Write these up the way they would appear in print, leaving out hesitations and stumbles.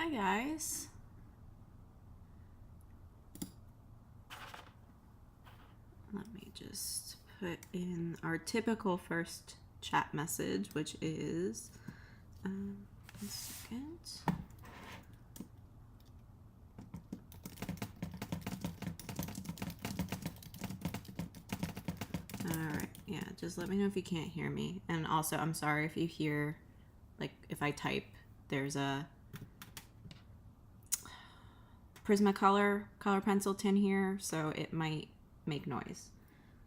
Hi guys. Let me just put in our typical first chat message, which is a second. Alright, yeah, just let me know if you can't hear me. And also, I'm sorry if you hear, like, if I type, there's a Prismacolor color pencil tin here, so it might make noise.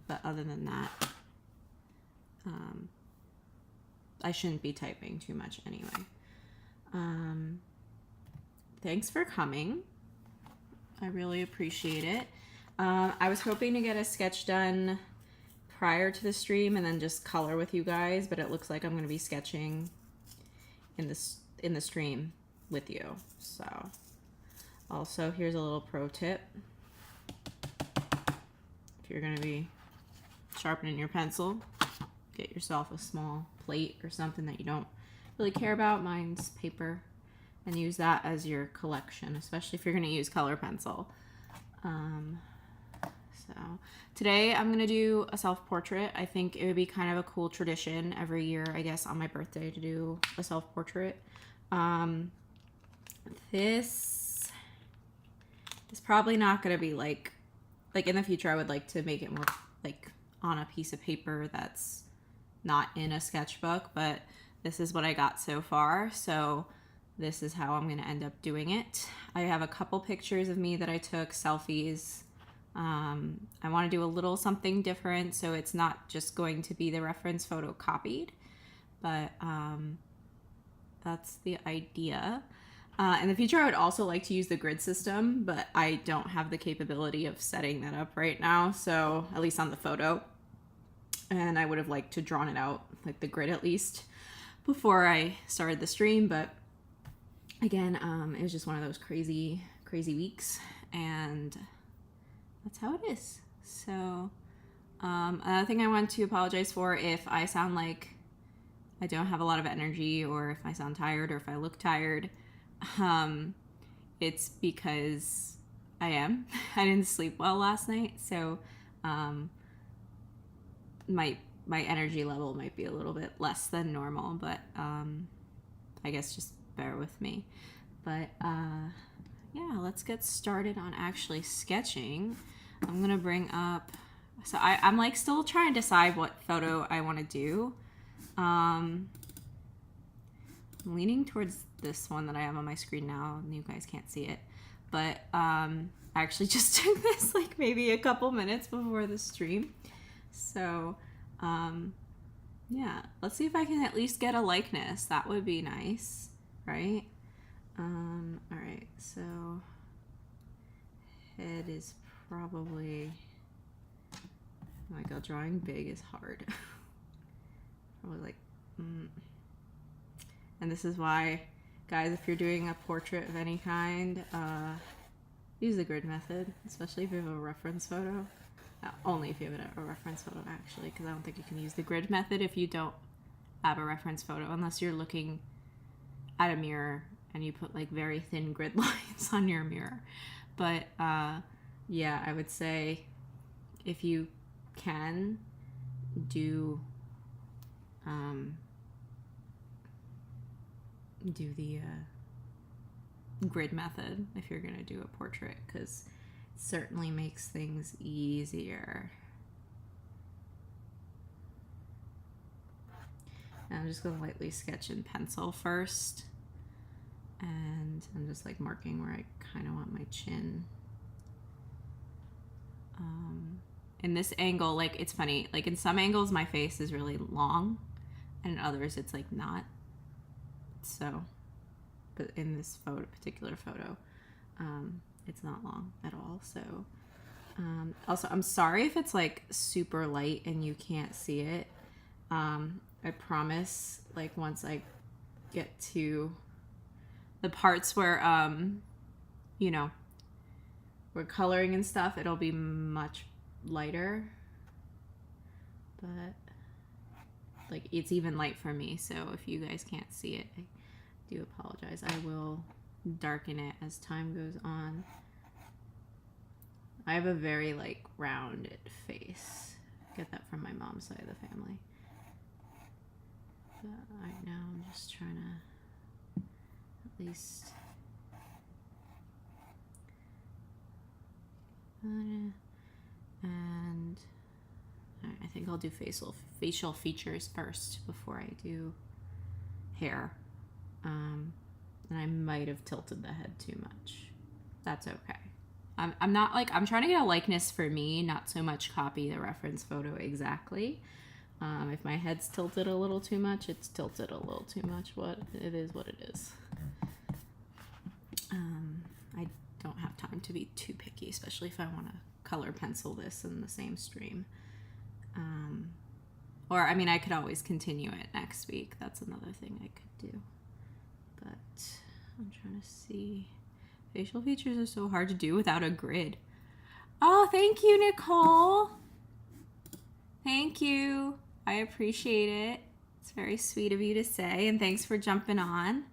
But other than that, I shouldn't be typing too much anyway. Thanks for coming. I really appreciate it. I was hoping to get a sketch done prior to the stream and then just color with you guys, but it looks like I'm going to be sketching in the stream with you. So also, here's a little pro tip. If you're going to be sharpening your pencil, get yourself a small plate or something that you don't really care about. Mine's paper, and use that as your collection, especially if you're going to use color pencil. So today I'm going to do a self-portrait. I think it would be kind of a cool tradition every year, I guess, on my birthday to do a self-portrait. This is probably not going to be like in the future. I would like to make it more like on a piece of paper that's not in a sketchbook, but this is what I got so far. So this is how I'm going to end up doing it. I have a couple pictures of me that I took, selfies. I want to do a little something different, so it's not just going to be the reference photo copied, but that's the idea. In the future, I would also like to use the grid system, but I don't have the capability of setting that up right now, so at least on the photo. And I would have liked to drawn it out, like the grid at least, before I started the stream, but again, it was just one of those crazy weeks, and that's how it is. So another thing I want to apologize for if I sound like I don't have a lot of energy, or if I sound tired, or if I look tired. It's because I am. I didn't sleep well last night, so my energy level might be a little bit less than normal, but I guess just bear with me. But yeah, let's get started on actually sketching. I'm gonna bring up, so I'm like still trying to decide what photo I want to do. I'm leaning towards this one that I have on my screen now, and you guys can't see it, but I actually just took this like maybe a couple minutes before the stream. So yeah, let's see if I can at least get a likeness. That would be nice, right? All right, so head is probably, oh my god, drawing big is hard. Probably like, and this is why, guys, if you're doing a portrait of any kind, use the grid method, especially if you have a reference photo. Only if you have a reference photo, actually, because I don't think you can use the grid method if you don't have a reference photo, unless you're looking at a mirror and you put like very thin grid lines on your mirror. But yeah, I would say if you can do the grid method if you're gonna do a portrait, because it certainly makes things easier. And I'm just gonna lightly sketch in pencil first, and I'm just like marking where I kind of want my chin. In this angle, like, it's funny, like in some angles my face is really long, and in others it's like not. So, but in this particular photo, it's not long at all. So also, I'm sorry if it's like super light and you can't see it. I promise, like, once I get to the parts where you know, we're coloring and stuff, it'll be much lighter, but like it's even light for me, so if you guys can't see it, I do apologize. I will darken it as time goes on. I have a very like rounded face. Get that from my mom's side of the family. But right now I'm just trying to at least and I think I'll do facial features first before I do hair. And I might have tilted the head too much. That's okay. I'm not like, I'm trying to get a likeness for me, not so much copy the reference photo exactly. If my head's tilted a little too much, it's tilted a little too much. What it is, what it is. I don't have time to be too picky, especially if I want to color pencil this in the same stream. Or, I mean, I could always continue it next week. That's another thing I could do. But I'm trying to see. Facial features are so hard to do without a grid. Oh, thank you, Nicole. Thank you. I appreciate it. It's very sweet of you to say, and thanks for jumping on.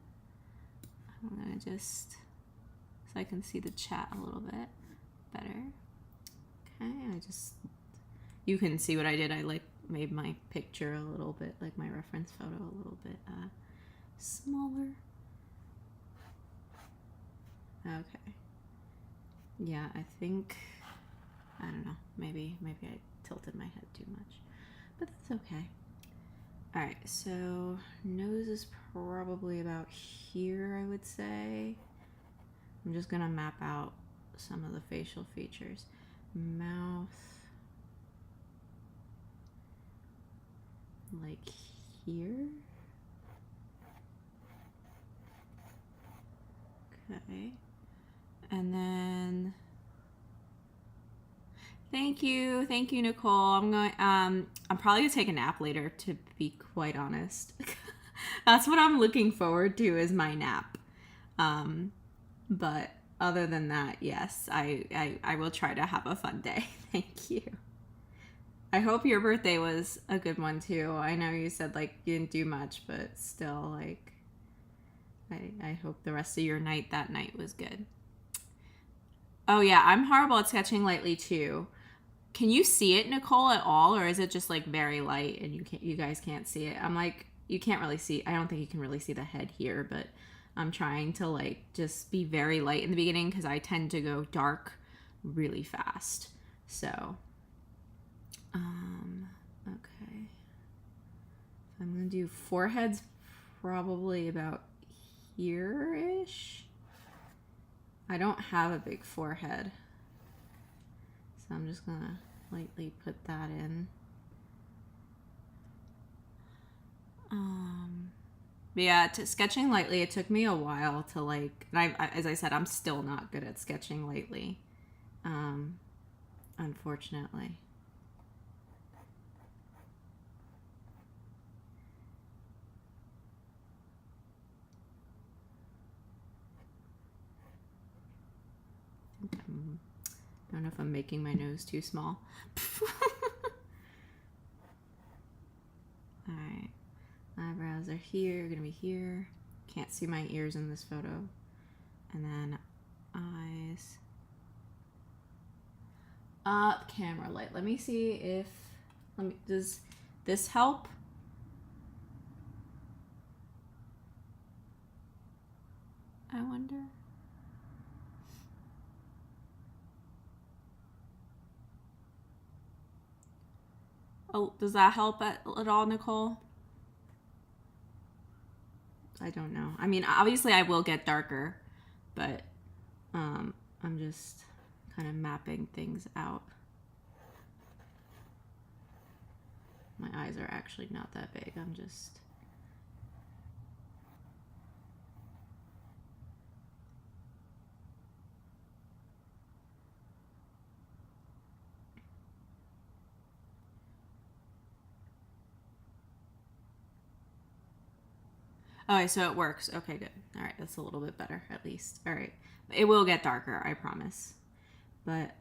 I'm gonna just, so I can see the chat a little bit better. Okay, you can see what I did. I like made my picture a little bit, like my reference photo a little bit smaller. Okay. Yeah, I think, I don't know, maybe I tilted my head too much, but that's okay. All right, so nose is probably about here, I would say. I'm just gonna map out some of the facial features. Mouth, like here. Okay. And then, thank you, Nicole. I'm probably gonna take a nap later, to be quite honest. That's what I'm looking forward to, is my nap. But other than that, yes, I will try to have a fun day. Thank you. I hope your birthday was a good one too. I know you said like you didn't do much, but still, like, I hope the rest of your night that night was good. Oh yeah, I'm horrible at sketching lightly too. Can you see it, Nicole, at all, or is it just like very light and you guys can't see it? I'm like, you can't really see. I don't think you can really see the head here, but I'm trying to like just be very light in the beginning because I tend to go dark really fast. So, okay. I'm gonna do foreheads probably about here-ish. I don't have a big forehead, so I'm just gonna lightly put that in. But yeah, sketching lightly, it took me a while to like, and as I said, I'm still not good at sketching lightly, unfortunately. I don't know if I'm making my nose too small. All right, eyebrows are here, gonna be here. Can't see my ears in this photo. And then eyes. Up, camera light. Let me see if, does this help? I wonder. Oh, does that help at all, Nicole? I don't know. I mean, obviously I will get darker, but I'm just kind of mapping things out. My eyes are actually not that big. I'm just... Okay, so it works. Okay, good. All right, that's a little bit better, at least. All right. It will get darker, I promise. But,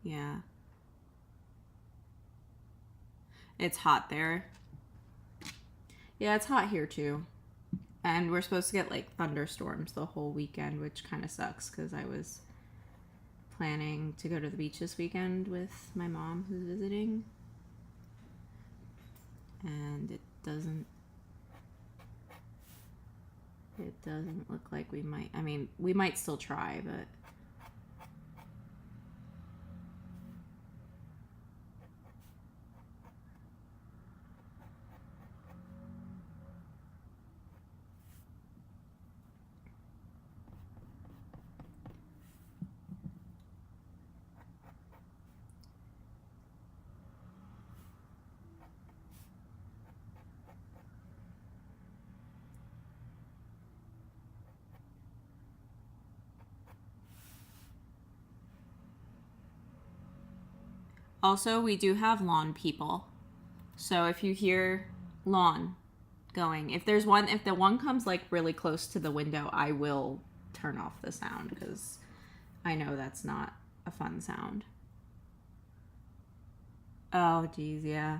yeah. It's hot there. Yeah, it's hot here too. And we're supposed to get like thunderstorms the whole weekend, which kind of sucks because I was planning to go to the beach this weekend with my mom who's visiting. And it doesn't look like we might. I mean, we might still try, but also we do have lawn people. So if you hear lawn going, if the one comes like really close to the window, I will turn off the sound because I know that's not a fun sound. Oh geez, yeah.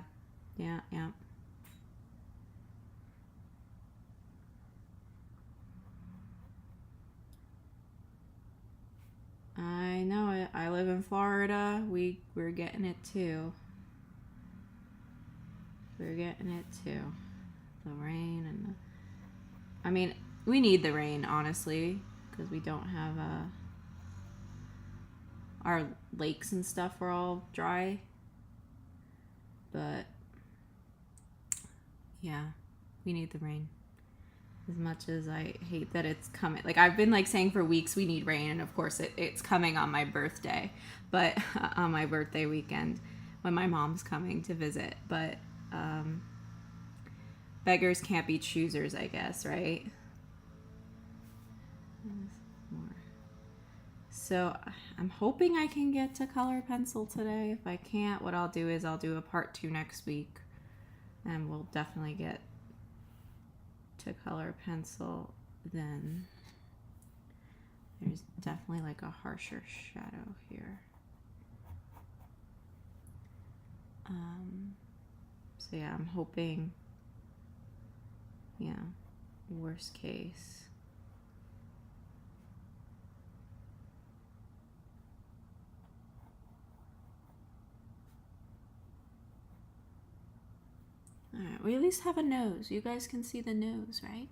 I know it. I live in Florida. We're getting it too. We're getting it too. The rain and the... I mean, we need the rain, honestly, because we don't have our lakes and stuff are all dry. But yeah, we need the rain. As much as I hate that it's coming. Like, I've been like saying for weeks we need rain, and of course it's coming on my birthday. But on my birthday weekend when my mom's coming to visit. But beggars can't be choosers, I guess, right? So I'm hoping I can get to color pencil today. If I can't, what I'll do is I'll do a part 2 next week, and we'll definitely get to color pencil then. There's definitely like a harsher shadow here. So yeah, I'm hoping, yeah, worst case. Alright, we at least have a nose. You guys can see the nose, right?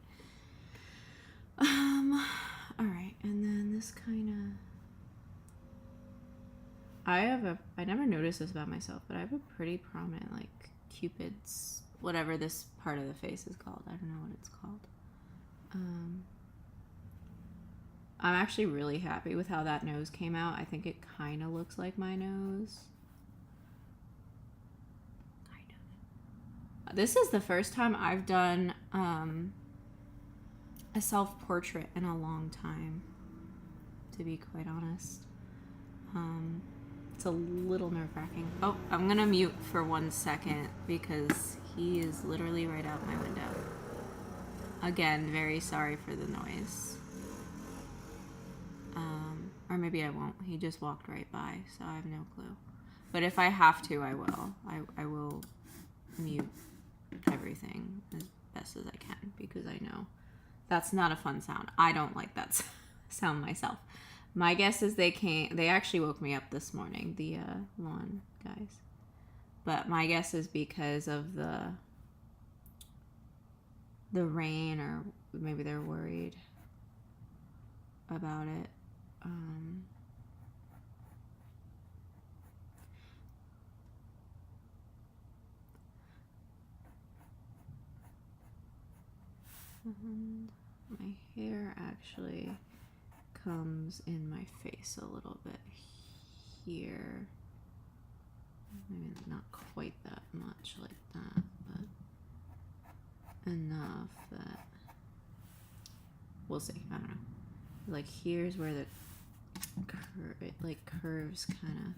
Alright, and then this kind of... I never noticed this about myself, but I have a pretty prominent, like, Cupid's, whatever this part of the face is called. I don't know what it's called. I'm actually really happy with how that nose came out. I think it kind of looks like my nose. This is the first time I've done a self-portrait in a long time, to be quite honest. It's a little nerve-wracking. Oh, I'm gonna mute for 1 second because he is literally right out my window. Again, very sorry for the noise. Or maybe I won't. He just walked right by, so I have no clue. But if I have to, I will. I will mute everything as best as I can because I know that's not a fun sound. I don't like that sound myself. My guess is they actually woke me up this morning, the lawn guys. But my guess is because of the rain, or maybe they're worried about it. And my hair actually comes in my face a little bit here. Maybe not quite that much like that, but enough that we'll see. I don't know. Like, here's where it like curves kind of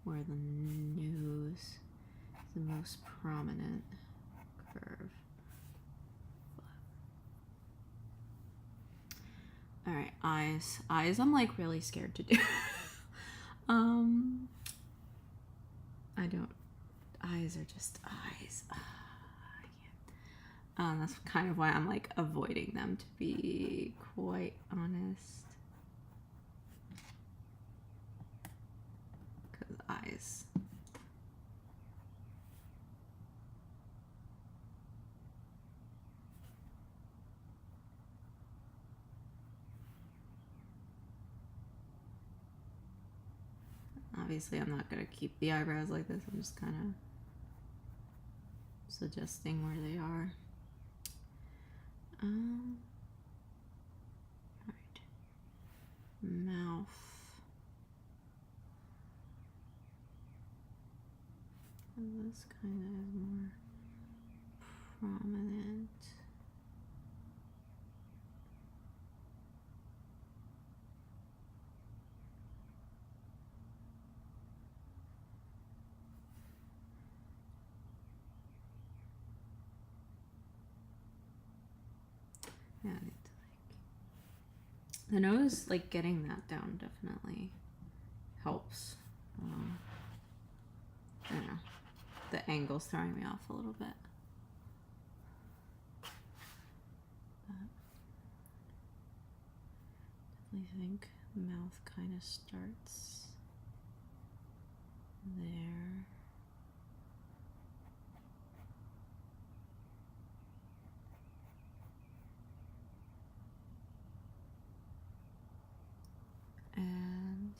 where the nose is the most prominent curve. All right, eyes. I'm like really scared to do. I don't. Eyes are just eyes. That's kind of why I'm like avoiding them, to be quite honest. Because eyes. Obviously, I'm not going to keep the eyebrows like this. I'm just kind of suggesting where they are. All right. Mouth. And this kind of is more prominent. Yeah, I need to like the nose, like getting that down definitely helps. I don't know. The angle's throwing me off a little bit. I think the mouth kind of starts there. And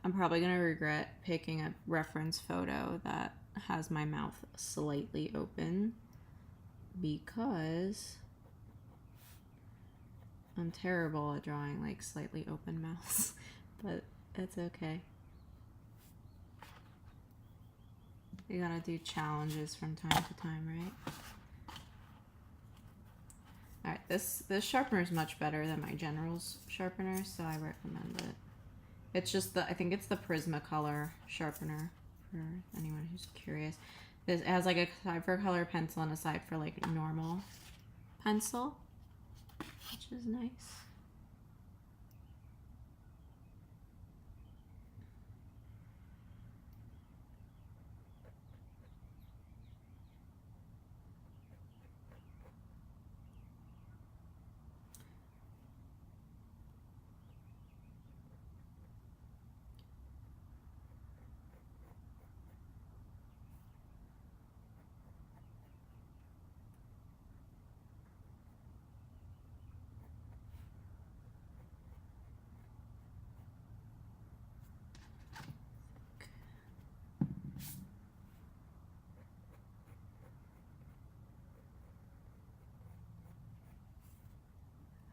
I'm probably going to regret picking a reference photo that has my mouth slightly open because I'm terrible at drawing like slightly open mouths, but that's okay. You gotta do challenges from time to time, right? All right, this sharpener is much better than my General's sharpener, so I recommend it. It's just I think it's the Prismacolor sharpener for anyone who's curious. It has like a side for color pencil and a side for like normal pencil, which is nice.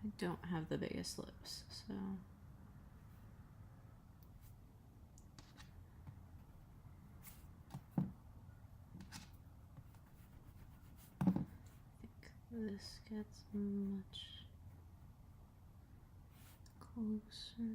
I don't have the biggest lips, so I think this gets much closer.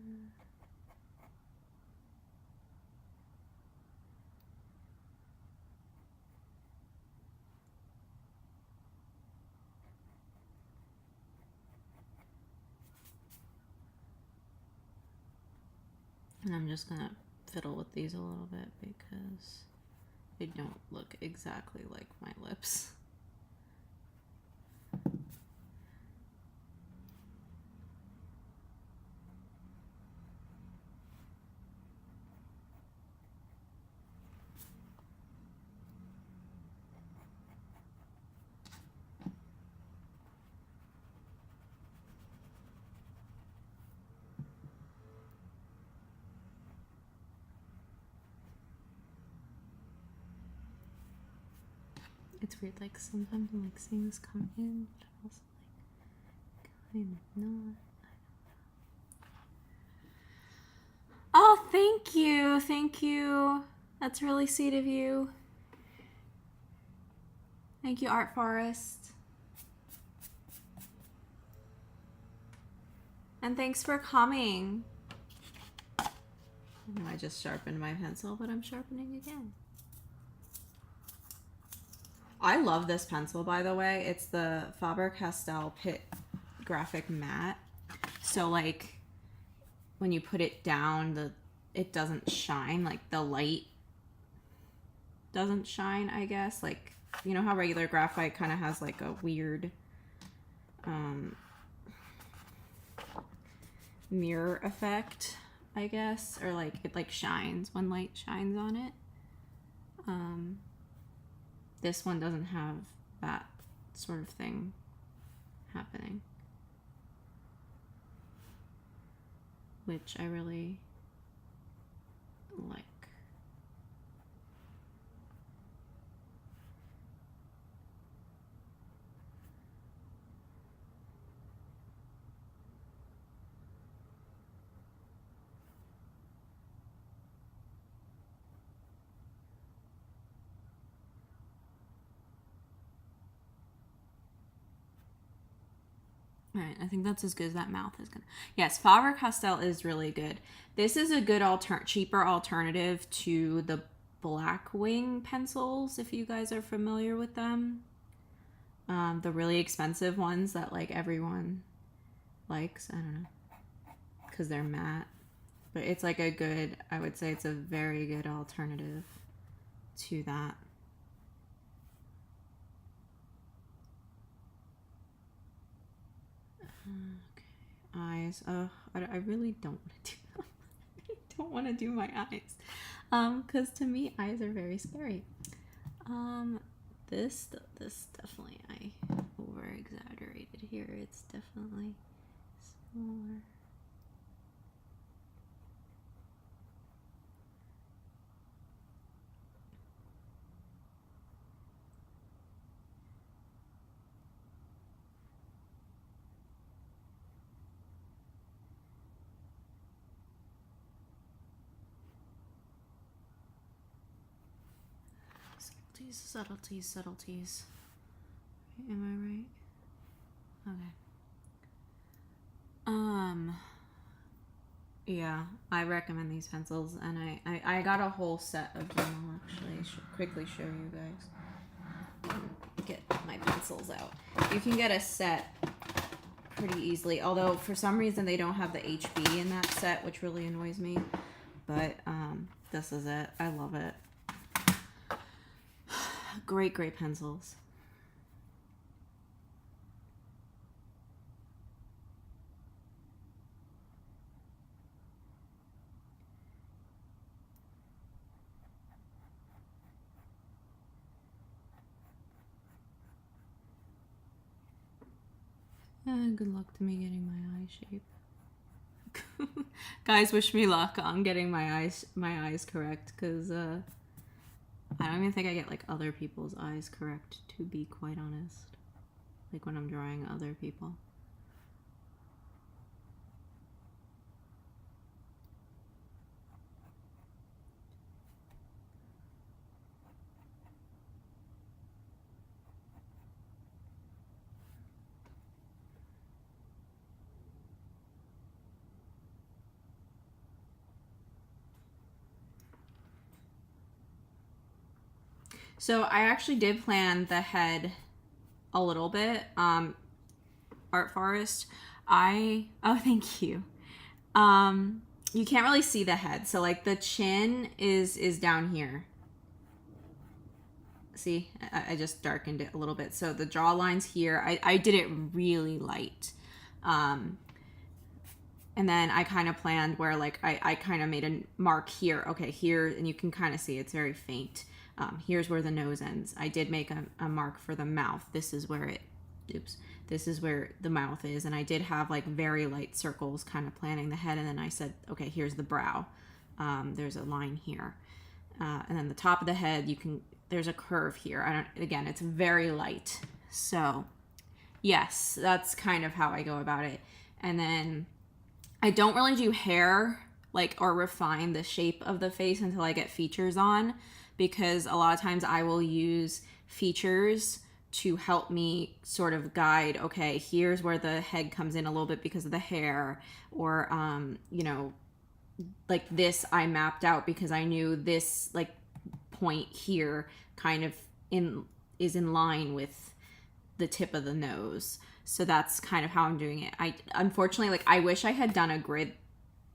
And I'm just gonna fiddle with these a little bit because they don't look exactly like my lips. It's weird, like sometimes I'm like seeing this come in, but I'm also like kind of not. Oh, thank you. Thank you. That's really sweet of you. Thank you, Art Forest. And thanks for coming. I know I just sharpened my pencil, but I'm sharpening again. I love this pencil, by the way. It's the Faber-Castell Pitt Graphic Matte. So like when you put it down, it doesn't shine, like the light doesn't shine, I guess. Like, you know how regular graphite kind of has like a weird mirror effect, I guess, or like it like shines when light shines on it. This one doesn't have that sort of thing happening, which I really like. All right, I think that's as good as that mouth is gonna. Yes, Faber-Castell is really good. This is a good cheaper alternative to the Blackwing pencils, if you guys are familiar with them. The really expensive ones that like everyone likes. I don't know, because they're matte. But it's like a good, I would say it's a very good alternative to that. Okay, eyes. Oh, I really don't want to do them. I don't want to do my eyes. Because to me, eyes are very scary. This definitely, I over-exaggerated here. It's definitely smaller. Subtleties. Am I right? Okay. Yeah, I recommend these pencils, and I got a whole set of them. I'll actually quickly show you guys. Get my pencils out. You can get a set pretty easily, although for some reason they don't have the HB in that set, which really annoys me. But this is it. I love it. Great pencils. And good luck to me getting my eye shape. Guys, wish me luck on getting my eyes correct, because I don't even think I get like other people's eyes correct, to be quite honest. Like when I'm drawing other people. So I actually did plan the head a little bit. Art Forest. Oh, thank you. You can't really see the head. So like the chin is down here. See, I just darkened it a little bit. So the jawline's here. I did it really light. And then I kind of planned where like I kind of made a mark here. Okay, here, and you can kind of see it's very faint. Here's where the nose ends. I did make a mark for the mouth. This is where this is where the mouth is. And I did have like very light circles kind of planning the head. And then I said, okay, here's the brow. There's a line here. And then the top of the head, there's a curve here. Again, it's very light. So yes, that's kind of how I go about it. And then I don't really do hair like, or refine the shape of the face until I get features on, because a lot of times I will use features to help me sort of guide, okay, here's where the head comes in a little bit because of the hair, or you know, like this I mapped out because I knew this like point here kind of is in line with the tip of the nose. So that's kind of how I'm doing it. I unfortunately, like, I wish I had done a grid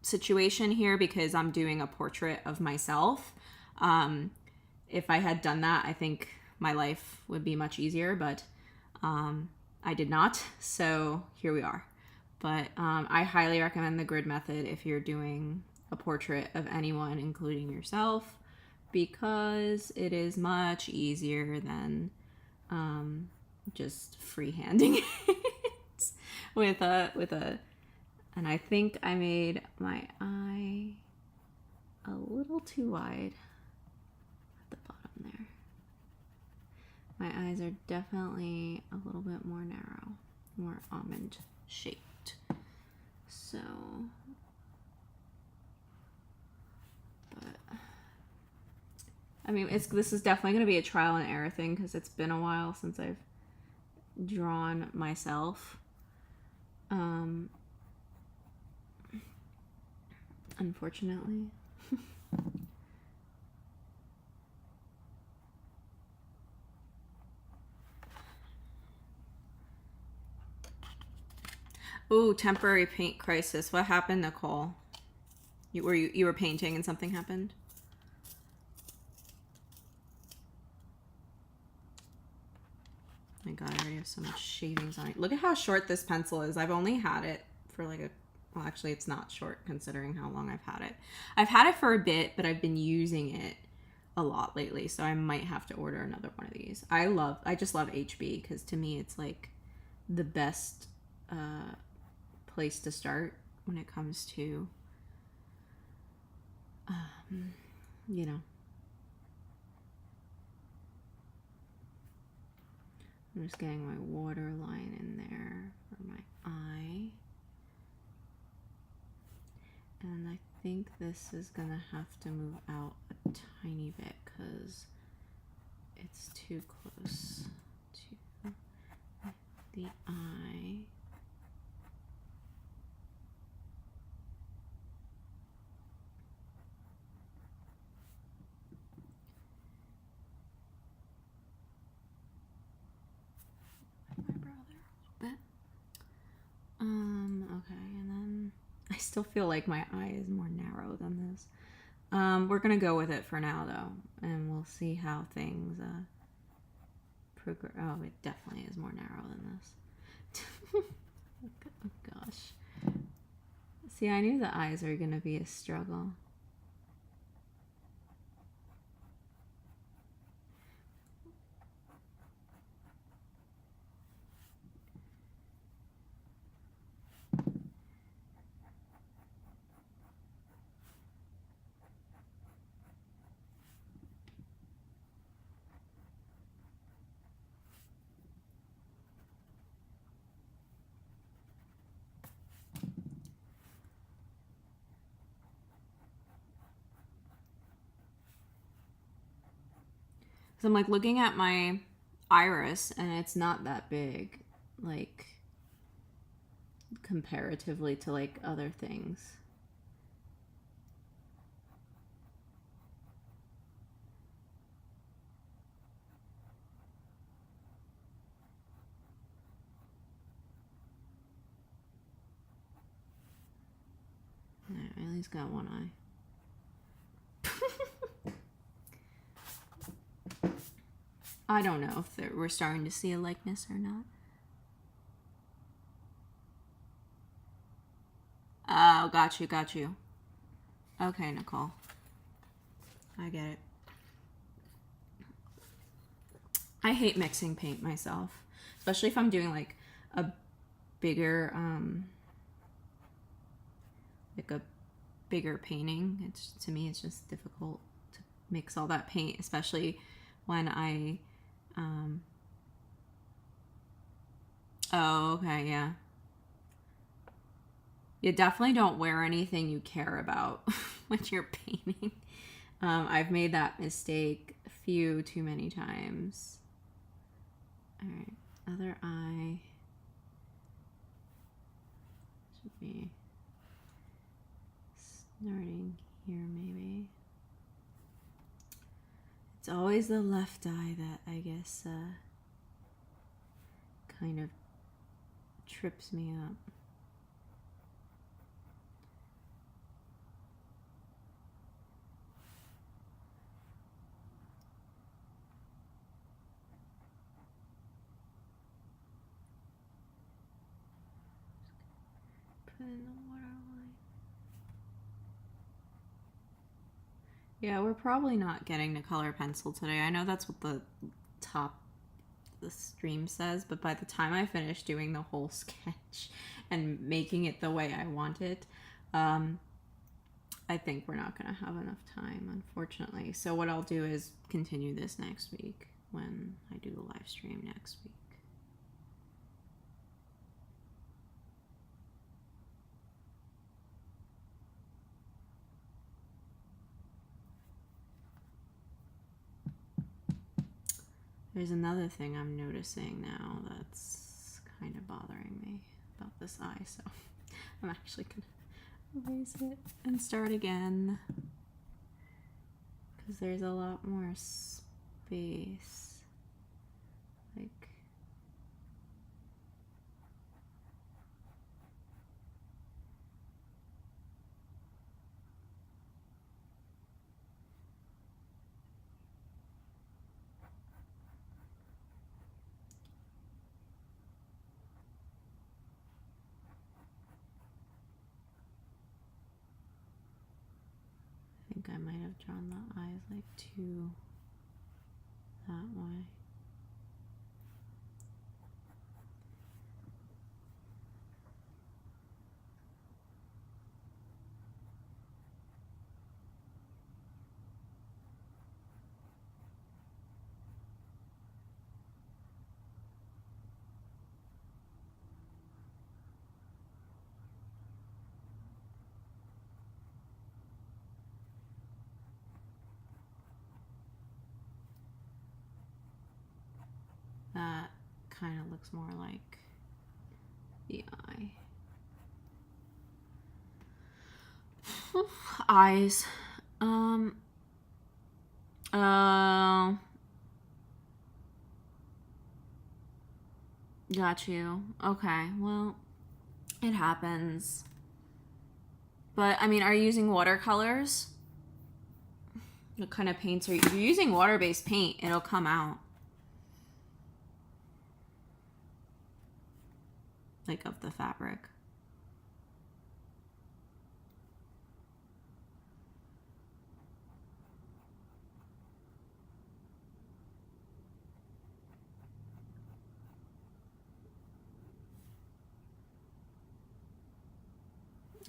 situation here because I'm doing a portrait of myself. If I had done that, I think my life would be much easier, but I did not. So here we are. But I highly recommend the grid method if you're doing a portrait of anyone, including yourself, because it is much easier than just freehanding it with a, and I think I made my eye a little too wide at the bottom there. My eyes are definitely a little bit more narrow, more almond shaped. So, but I mean, this is definitely going to be a trial and error thing because it's been a while since I've drawn myself. Unfortunately. Ooh, temporary paint crisis. What happened, Nicole? You were painting and something happened? My God, I already have so much shavings on it. Look at how short this pencil is. I've only had it for like a, well, actually it's not short considering how long I've had it. I've had it for a bit, but I've been using it a lot lately, so I might have to order another one of these. I just love HB because to me it's like the best place to start when it comes to you know, I'm just getting my water line in there for my eye. And I think this is gonna have to move out a tiny bit because it's too close to the eye. Okay, and then I still feel like my eye is more narrow than this. We're gonna go with it for now though, and we'll see how things progress. Oh, it definitely is more narrow than this. Oh gosh. See, I knew the eyes were gonna be a struggle. So I'm like looking at my iris and it's not that big, like comparatively to like other things. I at least got one eye. I don't know if we're starting to see a likeness or not. Oh, got you. Okay, Nicole. I get it. I hate mixing paint myself, especially if I'm doing like a bigger, painting. It's, to me, it's just difficult to mix all that paint, especially when I, oh, okay, yeah. You definitely don't wear anything you care about when you're painting. I've made that mistake a few too many times. All right, other eye should be starting here maybe. It's always the left eye that I guess kind of trips me up. Put in the waterline. Yeah, we're probably not getting to color pencil today. I know that's what the top of the stream says, but by the time I finish doing the whole sketch and making it the way I want it, I think we're not going to have enough time, unfortunately. So what I'll do is continue this next week when I do the live stream next week. There's another thing I'm noticing now that's kind of bothering me about this eye, so I'm actually going to erase it and start again because there's a lot more space. Like, I think I might have drawn the eyes like too that way. That kind of looks more like the eye. Eyes. Got you. Okay, well, it happens. But, I mean, are you using watercolors? What kind of paints are you? If you're using water-based paint, it'll come out. Like, of the fabric.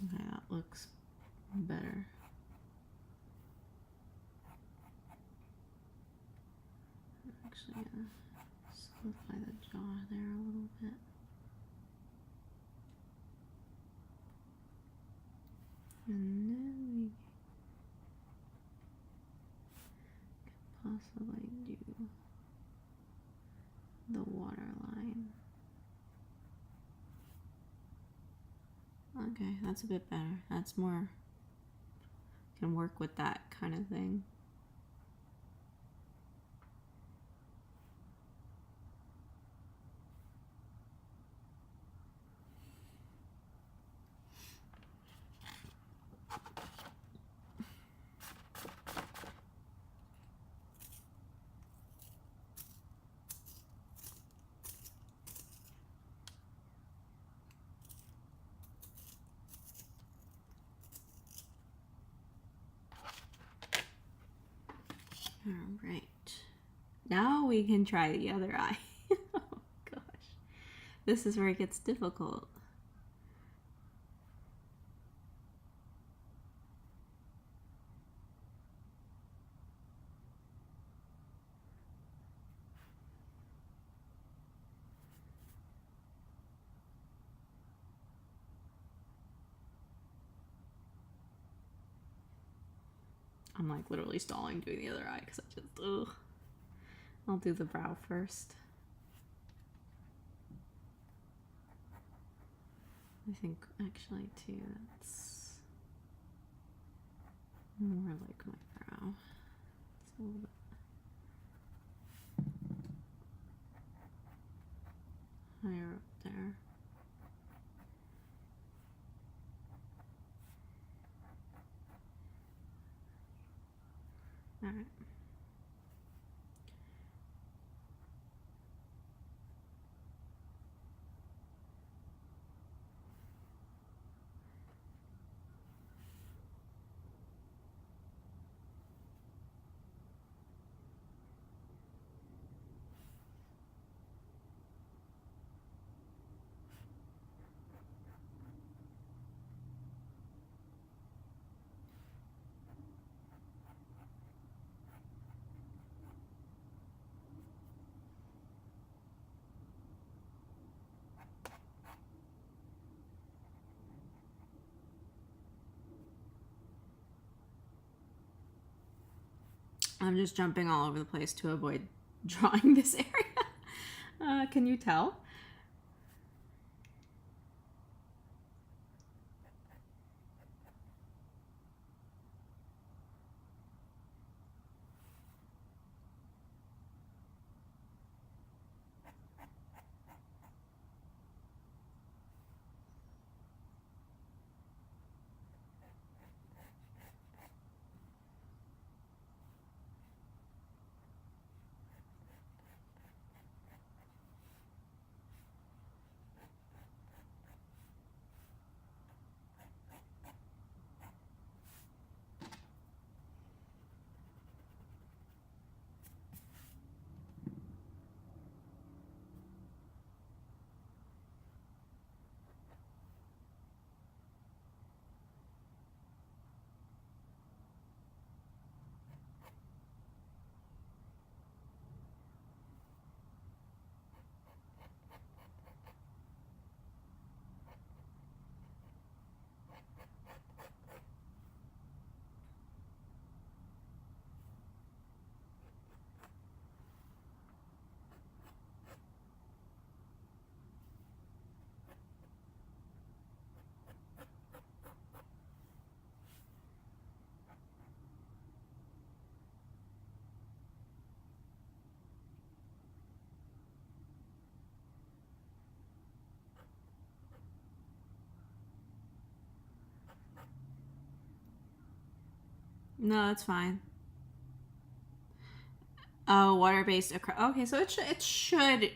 Okay, that looks better. Actually, solidify the jaw there a little bit. And then we can possibly do the waterline. Okay, that's a bit better. That's more, can work with that kind of thing. All right, now we can try the other eye. Oh gosh, this is where it gets difficult. I'm like literally stalling doing the other eye because I just, ugh. I'll do the brow first. I think actually too, that's more like my brow. It's a little bit higher up there. All right. I'm just jumping all over the place to avoid drawing this area. Can you tell? No, it's fine. Oh, water-based acrylic. Okay, so it should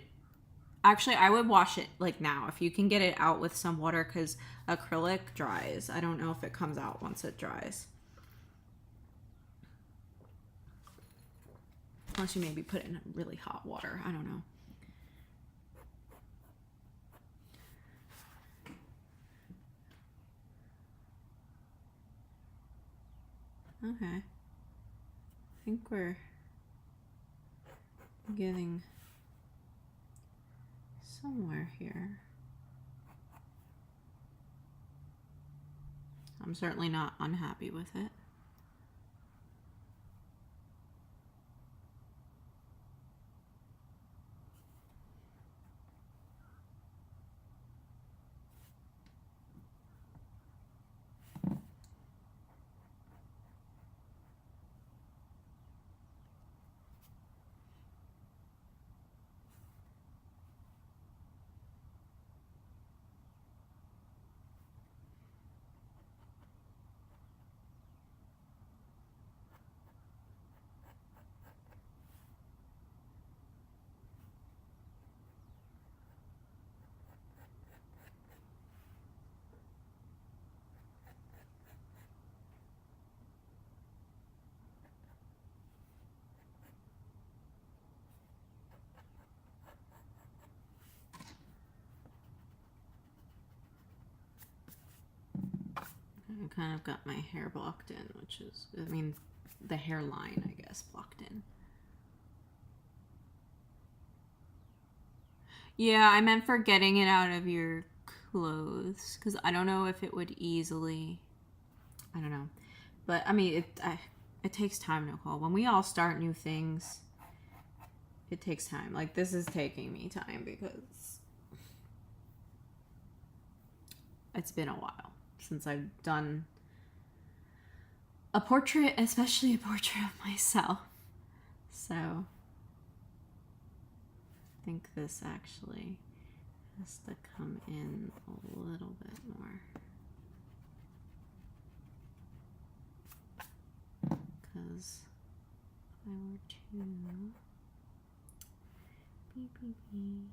actually, I would wash it like now if you can get it out with some water, because acrylic dries. I don't know if it comes out once it dries. Unless you maybe put it in really hot water. I don't know. Okay. I think we're getting somewhere here. I'm certainly not unhappy with it. I kind of got my hair blocked in, which is, I mean, the hairline, I guess, blocked in. Yeah, I meant for getting it out of your clothes, because I don't know if it would easily, I don't know. But, I mean, it takes time, Nicole. When we all start new things, it takes time. Like, this is taking me time because it's been a while since I've done a portrait, especially a portrait of myself. So I think this actually has to come in a little bit more. Because if I were to beep, beep, beep.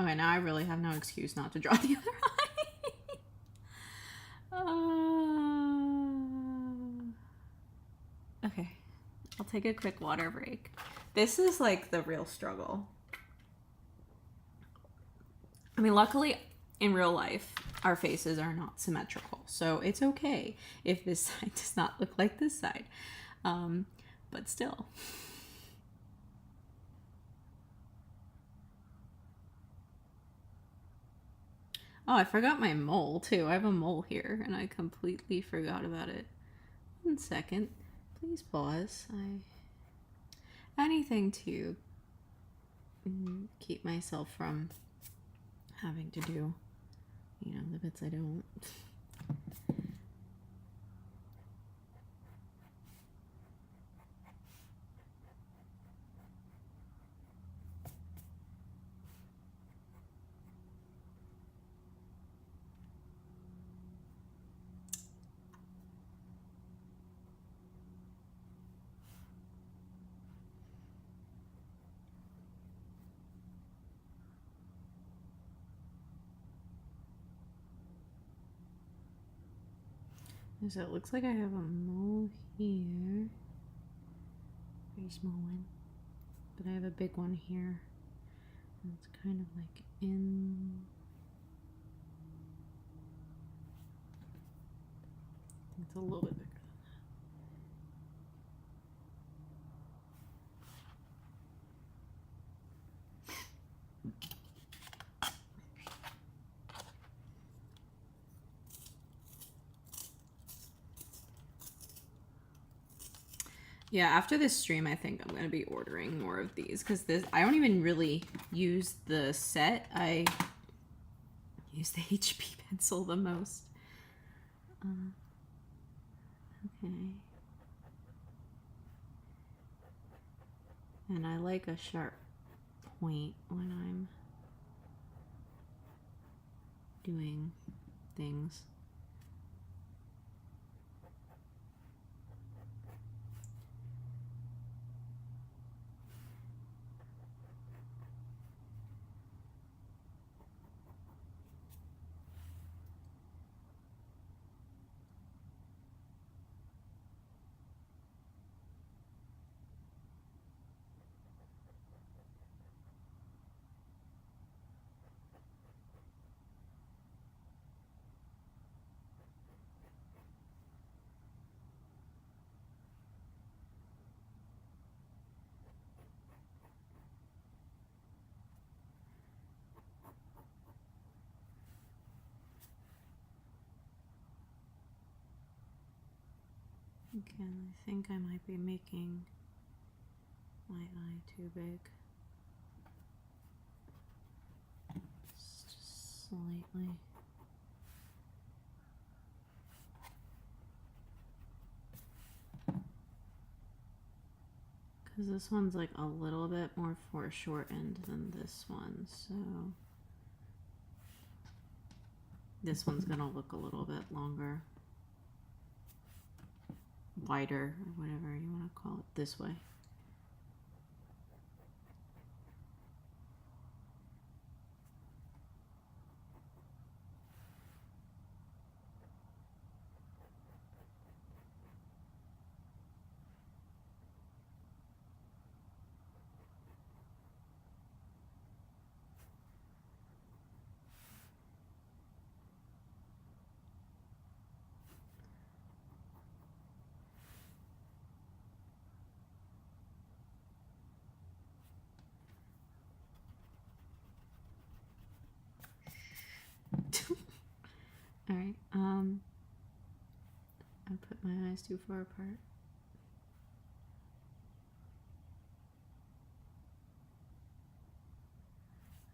Okay, now I really have no excuse not to draw the other eye. Okay, I'll take a quick water break. This is like the real struggle. I mean, luckily in real life, our faces are not symmetrical, so it's okay if this side does not look like this side. But still. Oh, I forgot my mole too. I have a mole here and I completely forgot about it. 1 second. Please pause. Anything to keep myself from having to do, you know, the bits I don't. So it looks like I have a mole here. Very small one. But I have a big one here. And it's kind of like in... It's a little bit bigger. Yeah, after this stream, I think I'm going to be ordering more of these because this, I don't even really use the set. I use the HB pencil the most. Okay. And I like a sharp point when I'm doing things. Again, I think I might be making my eye too big. slightly. Because this one's like a little bit more foreshortened than this one, so this one's gonna look a little bit longer, wider, or whatever you want to call it, this way. All right, I put my eyes too far apart.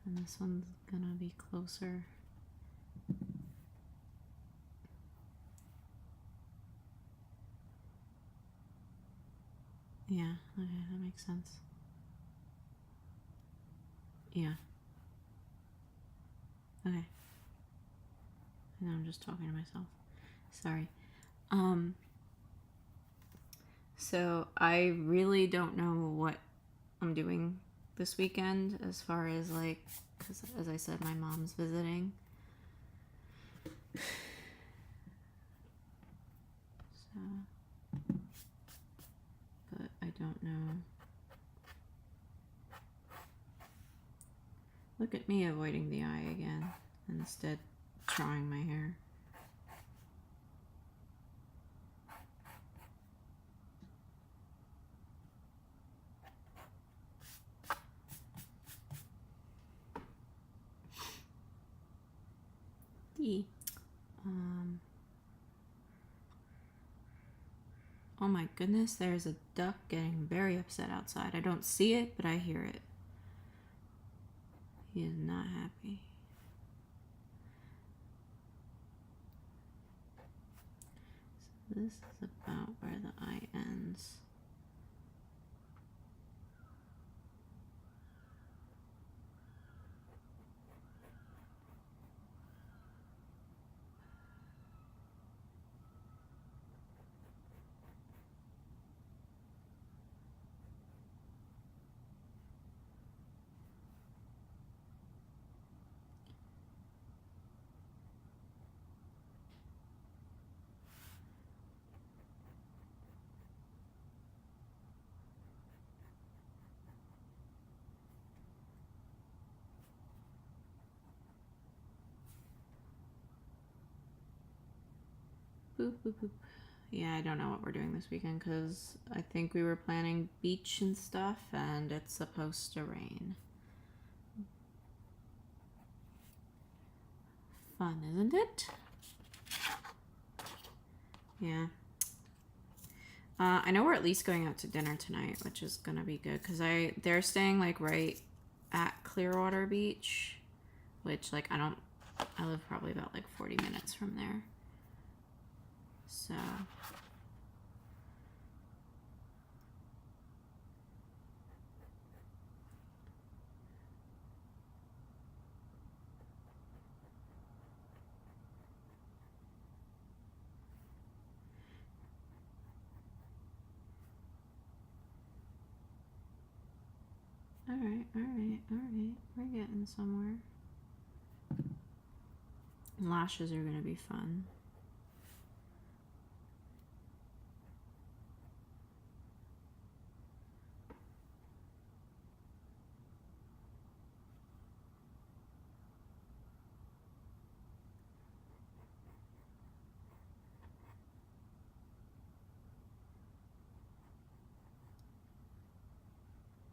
And this one's gonna be closer. Yeah, okay, that makes sense. Yeah. Okay. I know I'm just talking to myself. Sorry. So I really don't know what I'm doing this weekend as far as like, because as I said, my mom's visiting. So, but I don't know. Look at me avoiding the eye again, instead drawing my hair. Oh my goodness, there's a duck getting very upset outside. I don't see it, but I hear it. He is not happy. So this is about where the eye ends. Boop, boop, boop. Yeah, I don't know what we're doing this weekend because I think we were planning beach and stuff and it's supposed to rain. Fun, isn't it? Yeah. I know we're at least going out to dinner tonight, which is gonna be good because they're staying like right at Clearwater Beach, which like I live probably about like 40 minutes from there. So all right. We're getting somewhere. Lashes are gonna be fun.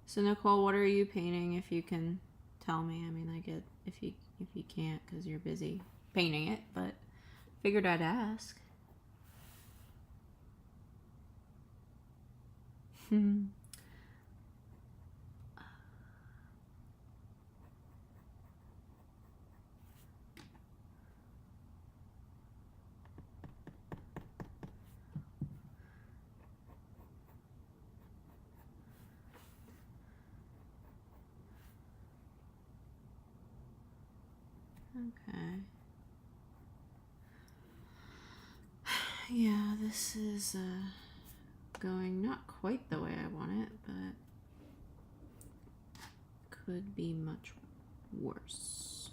So Nicole, what are you painting? If you can tell me. I mean, I get if you can't because you're busy painting it, but figured I'd ask. Okay. Yeah, this is going not quite the way I want it, but could be much worse.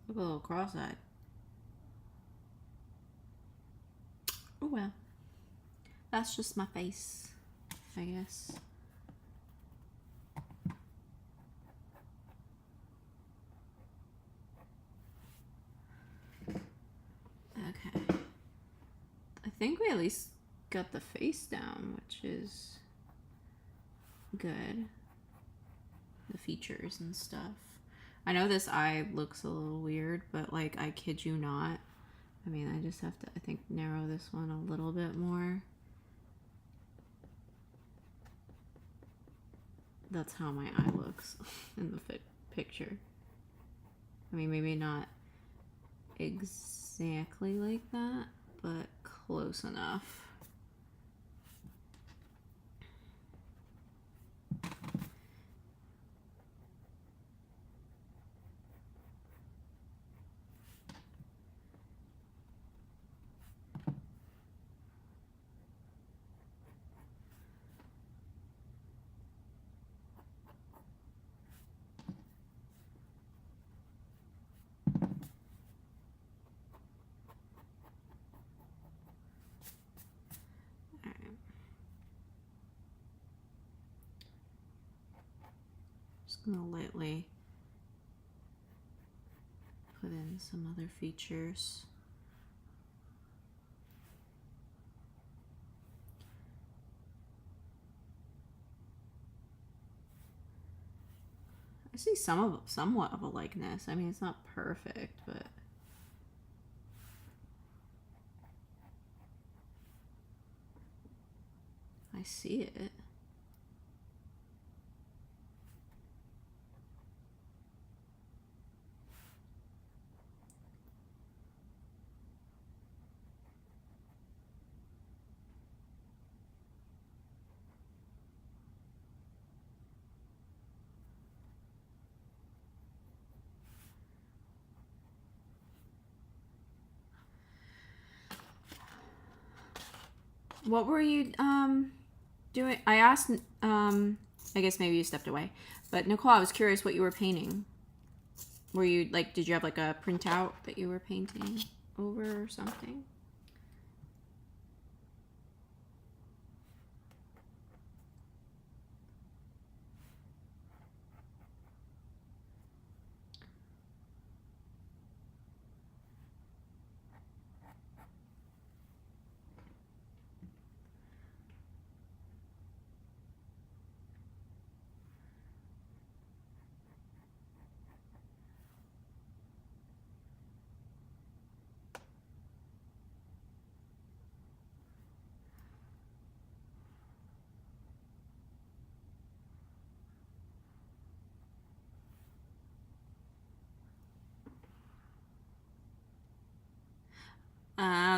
Look a little cross-eyed. Oh well. That's just my face, I guess. Okay. I think we at least got the face down, which is good. The features and stuff. I know this eye looks a little weird, but like, I kid you not. I mean, I just have to, I think, narrow this one a little bit more. That's how my eye looks in the picture. I mean, maybe not exactly like that, but close enough. Just gonna lightly put in some other features. I see somewhat of a likeness. I mean, it's not perfect, but I see it. What were you doing? I asked I guess maybe you stepped away. But Nicole, I was curious what you were painting. Were you like, did you have like a printout that you were painting over or something?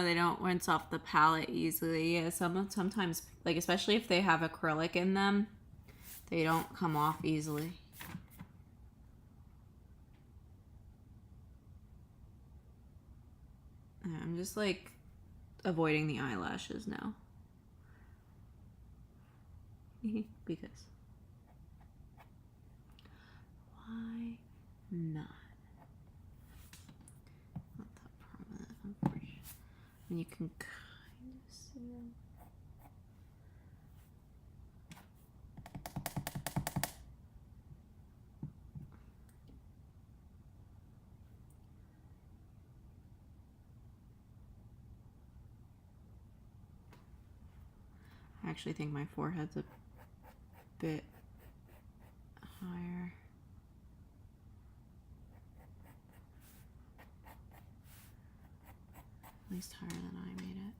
They don't rinse off the palette easily. Yeah, sometimes, like, especially if they have acrylic in them, they don't come off easily. I'm just like avoiding the eyelashes now. Because Why not? Not that prominent, unfortunately. And you can kind of see them. I actually think my forehead's a bit higher. At least higher than I made it.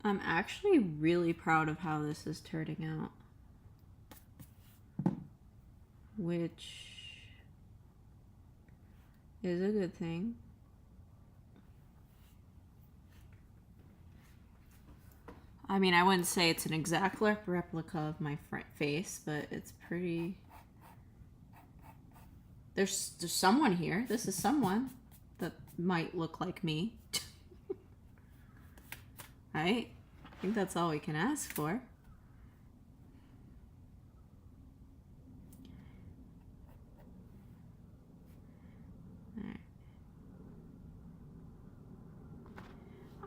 I'm actually really proud of how this is turning out, which is a good thing. I mean, I wouldn't say it's an exact replica of my face, but it's pretty... There's someone here. This is someone that might look like me. Right? I think that's all we can ask for.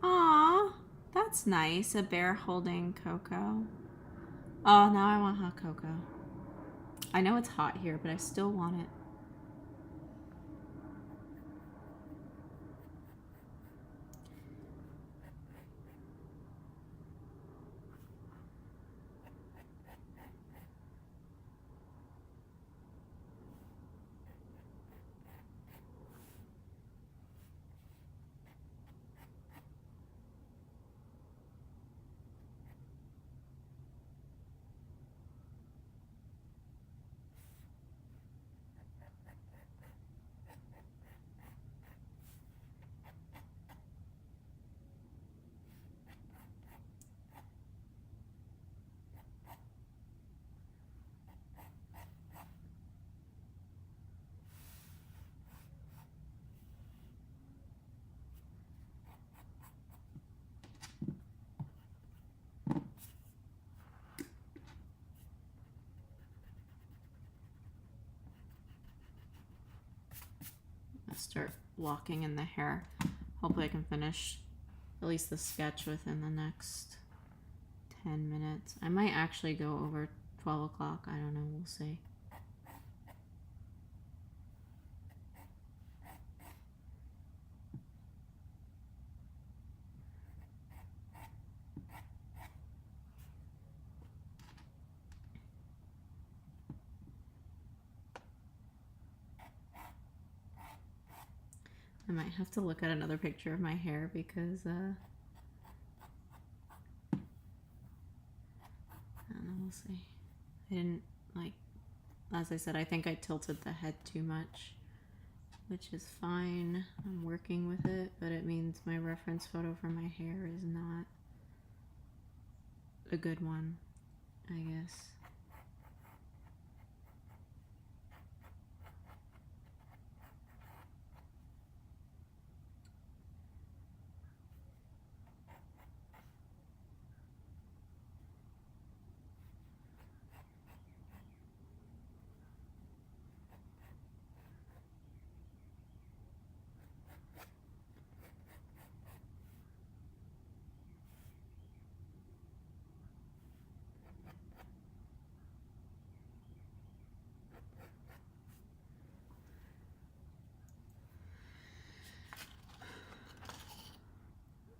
Aww, that's nice. A bear holding cocoa. Oh, now I want hot cocoa. I know it's hot here, but I still want it. Start locking in the hair. Hopefully I can finish at least the sketch within the next 10 minutes. I might actually go over 12 o'clock. I don't know. We'll see. I might have to look at another picture of my hair because I don't know, we'll see. I didn't, like, as I said, I think I tilted the head too much, which is fine. I'm working with it, but it means my reference photo for my hair is not a good one, I guess.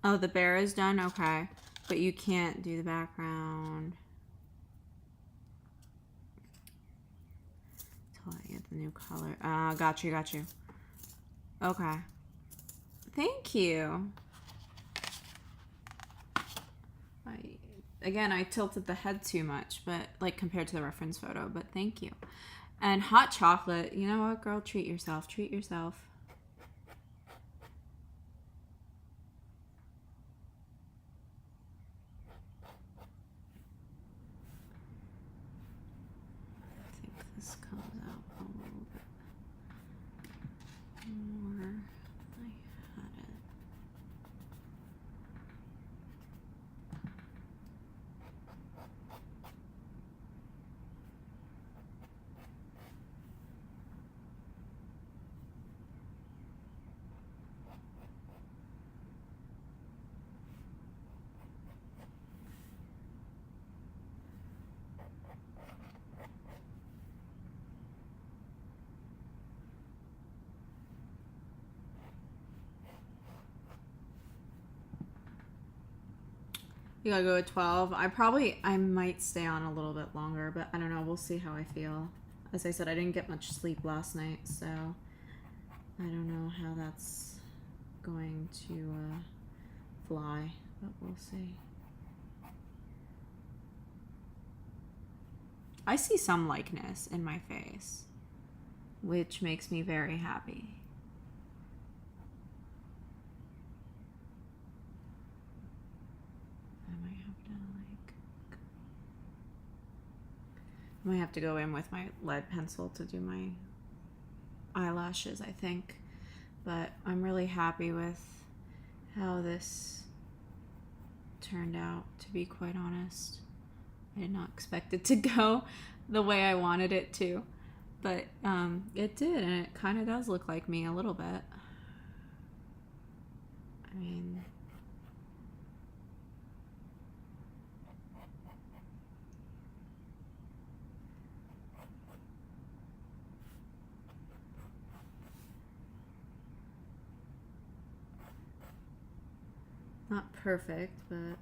Oh, the bear is done? Okay. But you can't do the background. Until I get the new color. Got you. Okay. Thank you. Again, I tilted the head too much, but like compared to the reference photo, but thank you. And hot chocolate. You know what, girl? Treat yourself. Treat yourself. This comes out a little bit more than I had it. You gotta go at 12. I might stay on a little bit longer, but I don't know. We'll see how I feel. As I said, I didn't get much sleep last night, so I don't know how that's going to fly, but we'll see. I see some likeness in my face, which makes me very happy. I might have to go in with my lead pencil to do my eyelashes, I think. But I'm really happy with how this turned out, to be quite honest. I did not expect it to go the way I wanted it to. But it did, and it kind of does look like me a little bit. I mean... not perfect, but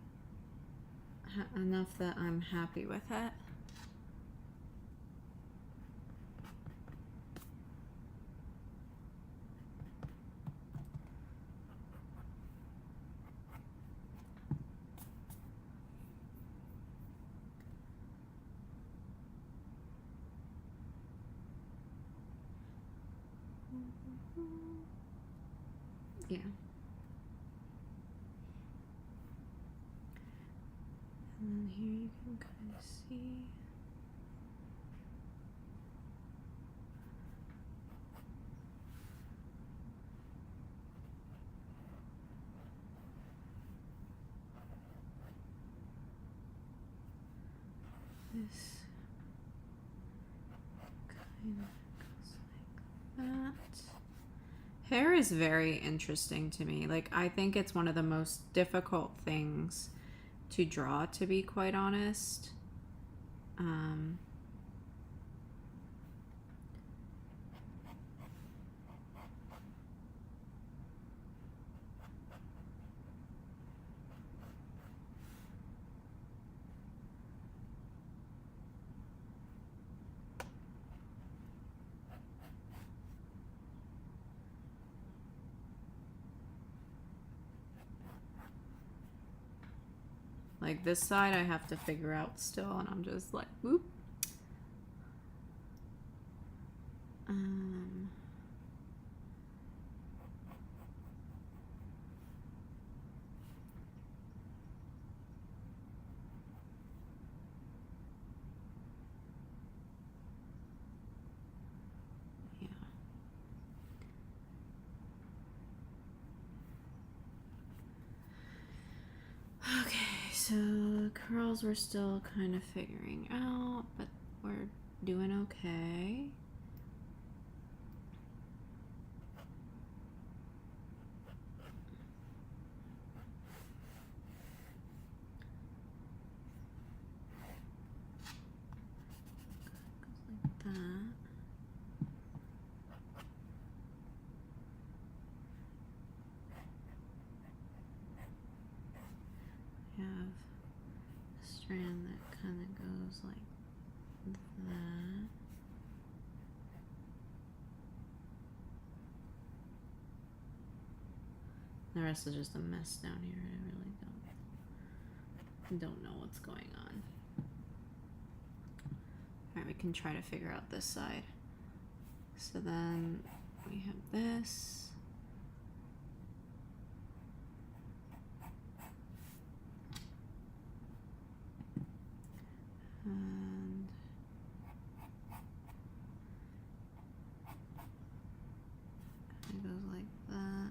enough that I'm happy with it. Yeah. And then here you can kind of see. This kind of goes like that. Hair is very interesting to me. Like, I think it's one of the most difficult things to draw, to be quite honest. Like this side I have to figure out still, and I'm just like, whoop. Yeah. Okay, so curls we're still kind of figuring out, but we're doing okay. Goes like that. We have a strand that kind of goes like that. The rest is just a mess down here. I really don't know what's going on. Alright, we can try to figure out this side. So then we have this. And it goes like that.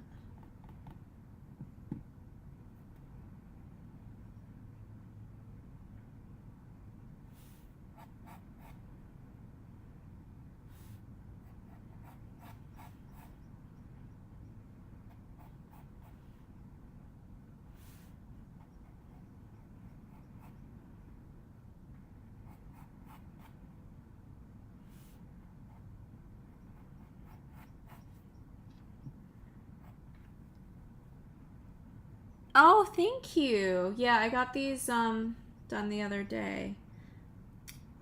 Oh, thank you. Yeah, I got these done the other day.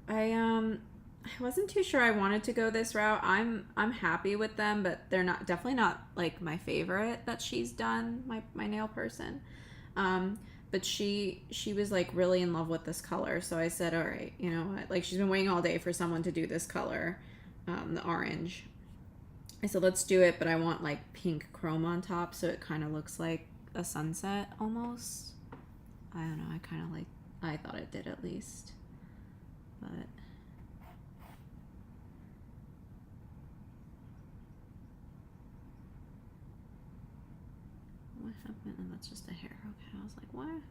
I wasn't too sure I wanted to go this route. I'm happy with them, but they're not, definitely not like my favorite that she's done, my nail person. But she was like really in love with this color, so I said, all right, you know what? Like, she's been waiting all day for someone to do this color, the orange. I said, let's do it, but I want like pink chrome on top, so it kind of looks like a sunset almost. I don't know. I kind of like. I thought it did at least, but. What happened? Oh, that's just a hair. Okay, I was like, what?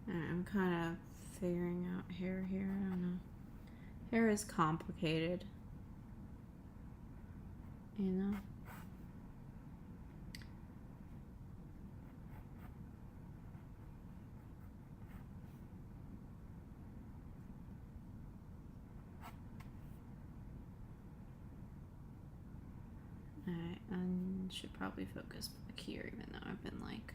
I'm kind of figuring out hair here. I don't know. Hair is complicated, you know? Alright, I should probably focus back here, even though I've been like.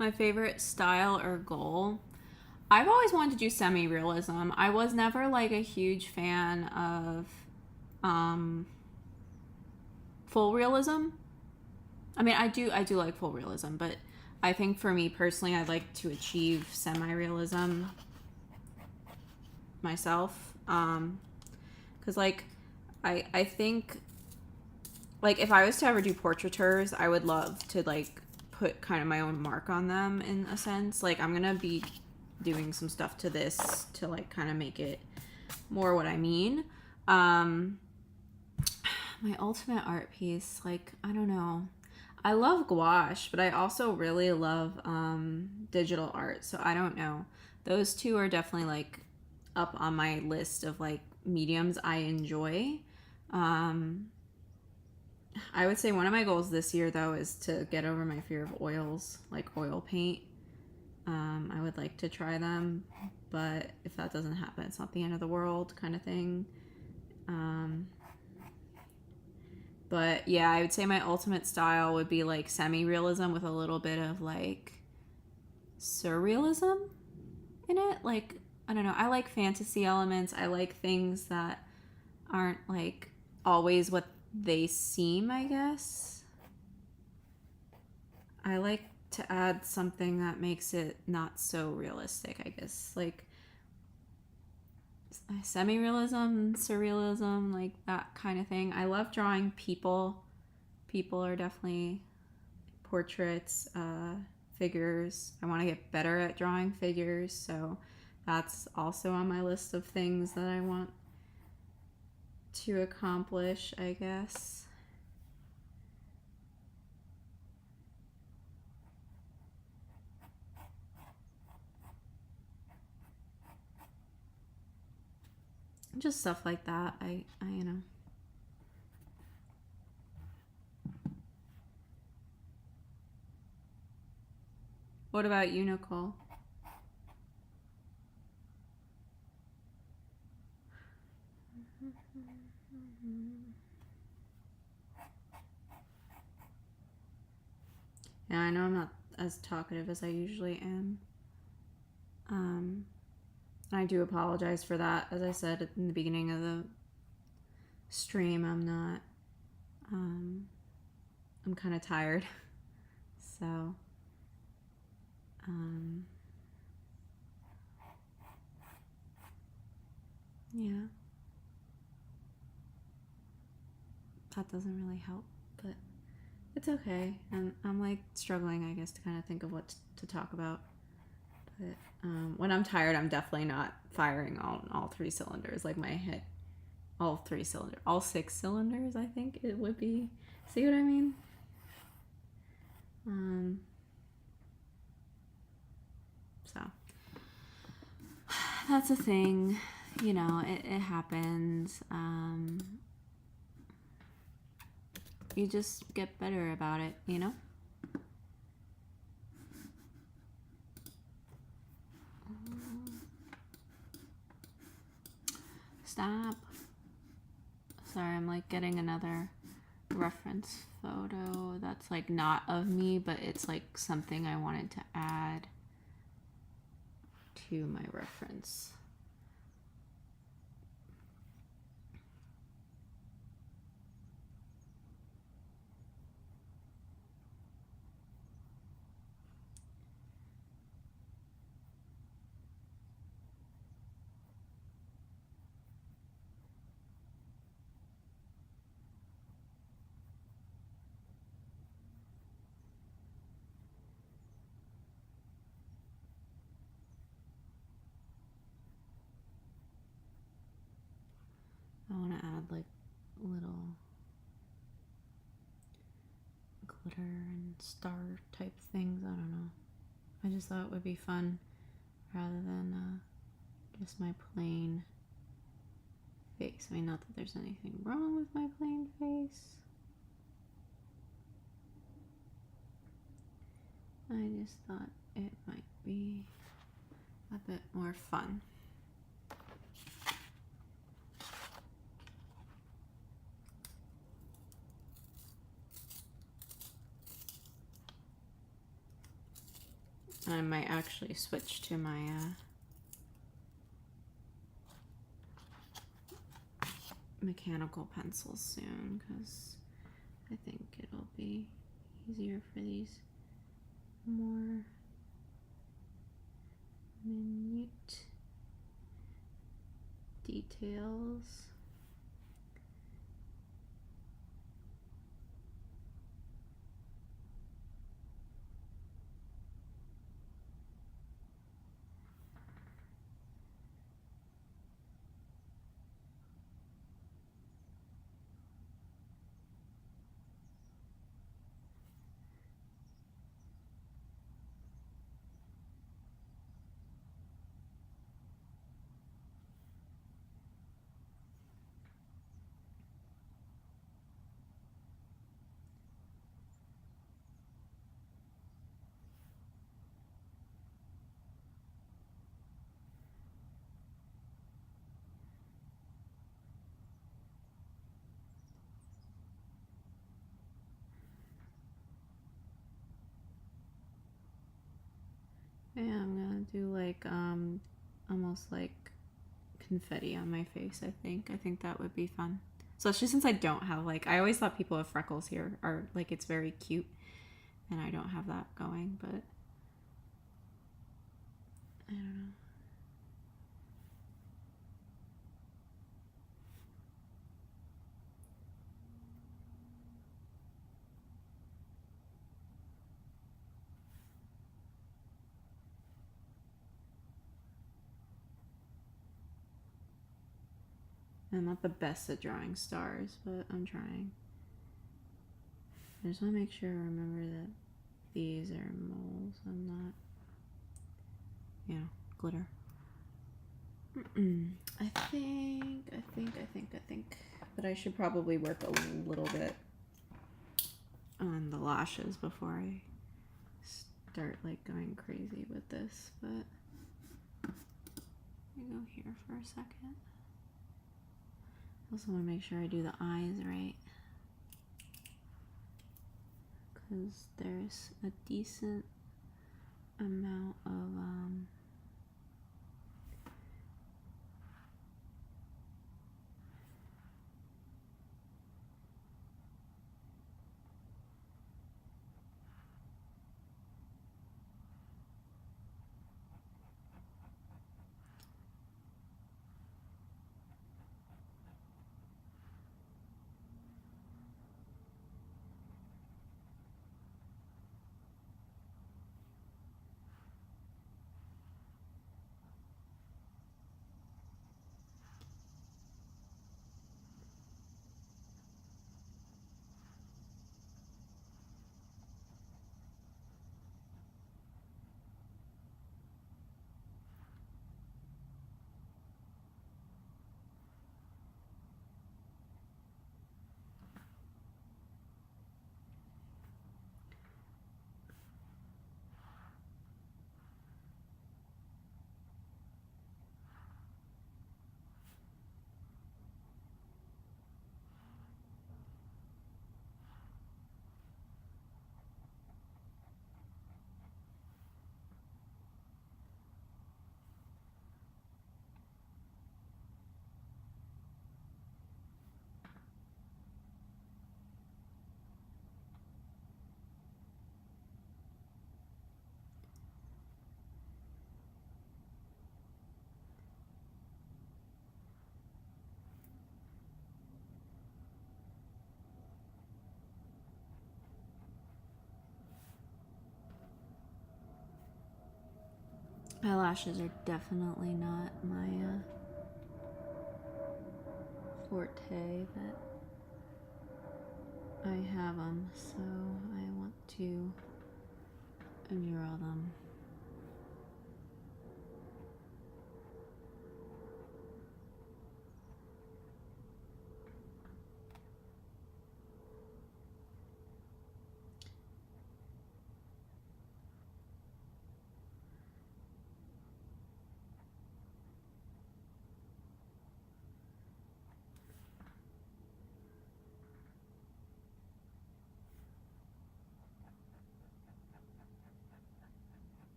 My favorite style or goal. I've always wanted to do semi-realism. I was never like a huge fan of full realism. I mean, I do like full realism, but I think for me personally, I'd like to achieve semi-realism myself. Because like I think like if I was to ever do portraitures, I would love to like put kind of my own mark on them in a sense. Like, I'm gonna be doing some stuff to this to like kind of make it more what I mean. My ultimate art piece, like, I don't know. I love gouache, but I also really love digital art. So I don't know. Those two are definitely like up on my list of like mediums I enjoy. I would say one of my goals this year though is to get over my fear of oils, like oil paint. I would like to try them, but if that doesn't happen, it's not the end of the world kind of thing. But yeah, I would say my ultimate style would be like semi-realism with a little bit of like surrealism in it. Like, I don't know, I like fantasy elements. I like things that aren't like always what they seem, I guess. I like to add something that makes it not so realistic, I guess. Like semi-realism, surrealism, like that kind of thing. I love drawing people. People are definitely portraits, figures. I want to get better at drawing figures, so that's also on my list of things that I want to accomplish, I guess. Just stuff like that. I you know. What about you, Nicole? Yeah, I know I'm not as talkative as I usually am. I do apologize for that. As I said in the beginning of the stream, I'm kind of tired. So, yeah. That doesn't really help, but it's okay. And I'm like struggling, I guess, to kind of think of what to talk about. But when I'm tired, I'm definitely not firing on all three cylinders. Like my head, all 6 cylinders, I think it would be. See what I mean? So that's a thing, you know, it happens. You just get better about it, you know? Stop. Sorry, I'm like getting another reference photo that's like not of me, but it's like something I wanted to add to my reference. I want to add like little glitter and star type things. I don't know. I just thought it would be fun rather than just my plain face. I mean, not that there's anything wrong with my plain face. I just thought it might be a bit more fun. I might actually switch to my mechanical pencils soon, because I think it'll be easier for these more minute details. Yeah, I'm gonna do like almost like confetti on my face. I think that would be fun, especially since I don't have like, I always thought people with freckles here are like, it's very cute, and I don't have that going, but I don't know. I'm not the best at drawing stars, but I'm trying. I just want to make sure I remember that these are moles and not, you know, glitter. I think, but I should probably work a little bit on the lashes before I start like going crazy with this, but let me go here for a second. Also want to make sure I do the eyes right, because there's a decent amount of eyelashes are definitely not my forte, but I have them, so I want to draw them.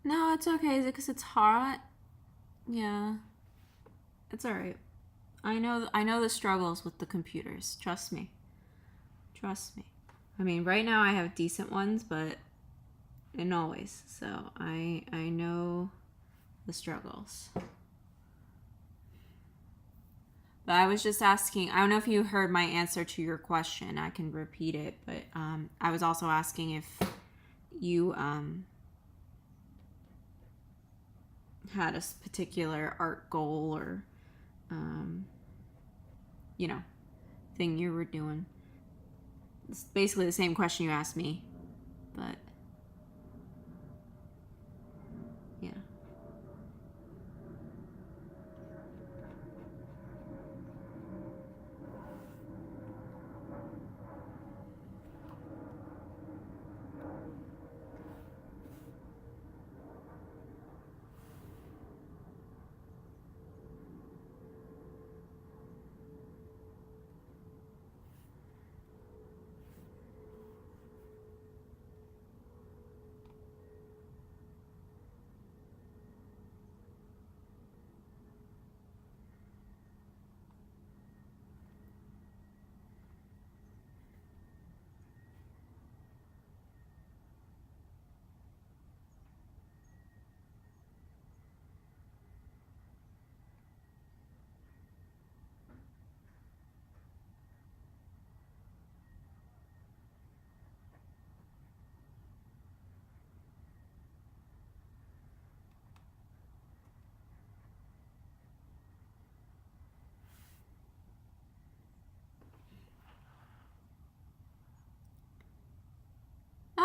No, it's okay. Is it because it's hot? Yeah. It's alright. I know the struggles with the computers. Trust me. Trust me. I mean, right now I have decent ones, but and always. So I know the struggles. But I was just asking, I don't know if you heard my answer to your question. I can repeat it, but I was also asking if you had a particular art goal or thing you were doing. It's basically the same question you asked me, but yeah.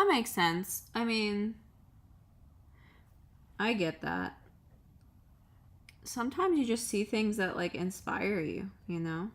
That makes sense. I mean, I get that. Sometimes you just see things that like inspire you, you know?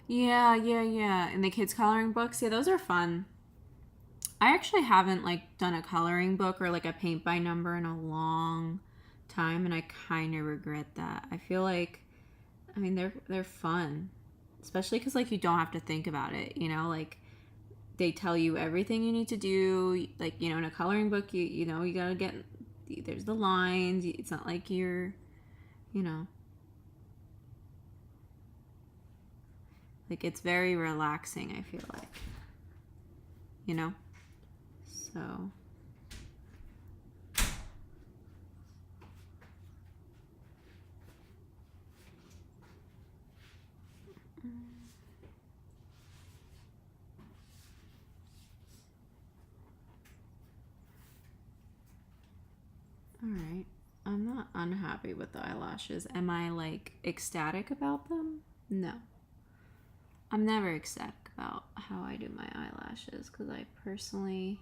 Yeah. And the kids coloring books, yeah, those are fun. I actually haven't like done a coloring book or like a paint by number in a long time, and I kind of regret that. I feel like, I mean, they're fun, especially because like you don't have to think about it, you know, like they tell you everything you need to do. Like, you know, in a coloring book, you know, you gotta get, there's the lines. It's not like you're, you know, like it's very relaxing, I feel like, you know, so. All right. I'm not unhappy with the eyelashes. Am I like ecstatic about them? No. I'm never ecstatic about how I do my eyelashes because I personally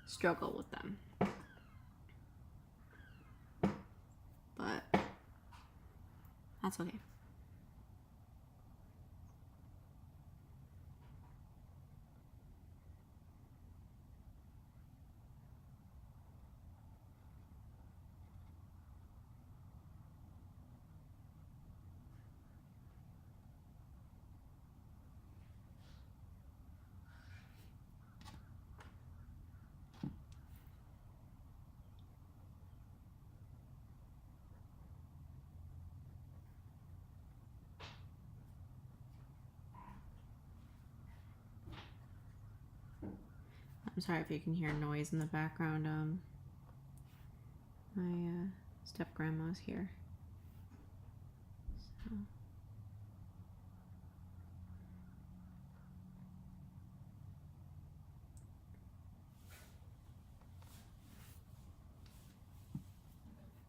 struggle with them. But that's okay. I'm sorry if you can hear noise in the background. My step grandma's here. So.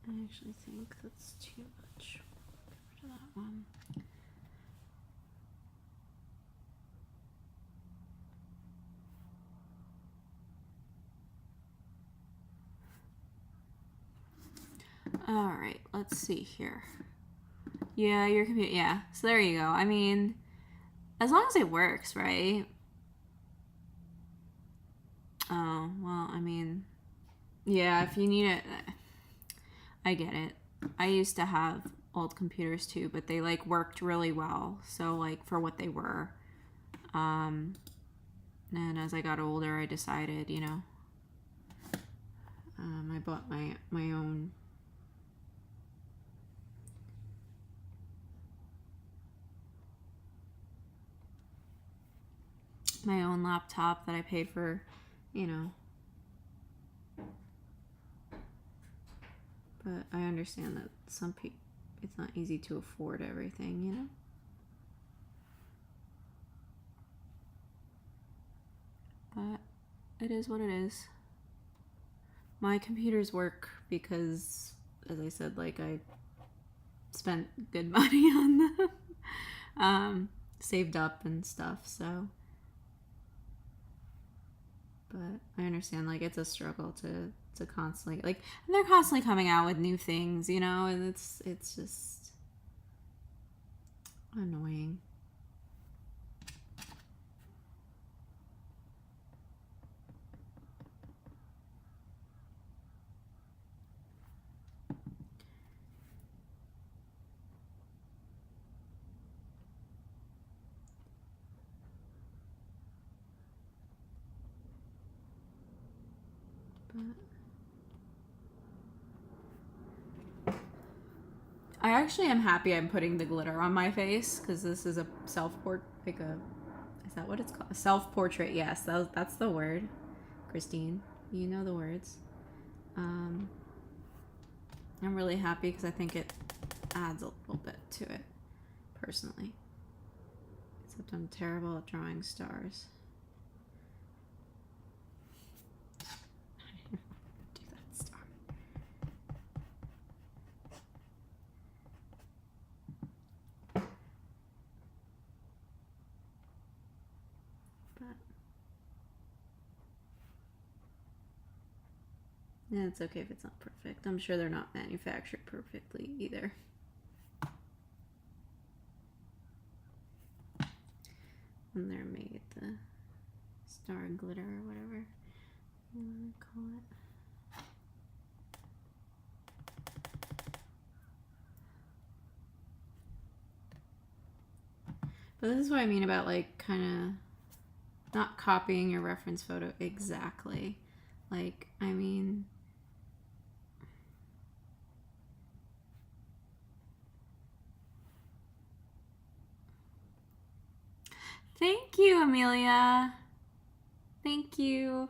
I actually think that's too much. Get rid of that one. All right, let's see here. Yeah, your computer. Yeah, so there you go. I mean, as long as it works, right? Oh, well, I mean, yeah, if you need it, I get it. I used to have old computers too, but they like worked really well. So like for what they were. And as I got older, I decided, you know, I bought my own laptop that I paid for, you know. But I understand that some people, it's not easy to afford everything, you know. But it is what it is. My computers work because, as I said, like I spent good money on them, saved up and stuff. So, but I understand like it's a struggle to constantly like, and they're constantly coming out with new things, you know, and it's just annoying. I actually am happy I'm putting the glitter on my face because this is a self-portrait, like a, is that what it's called? A self-portrait, yes, that's the word. Christine, you know the words. I'm really happy because I think it adds a little bit to it, personally. Except I'm terrible at drawing stars. Do that star. But yeah, it's okay if it's not perfect. I'm sure they're not manufactured perfectly either. And they're made the star glitter or whatever you want to call it. But this is what I mean about like kind of not copying your reference photo exactly. Like, I mean, thank you, Amelia. Thank you.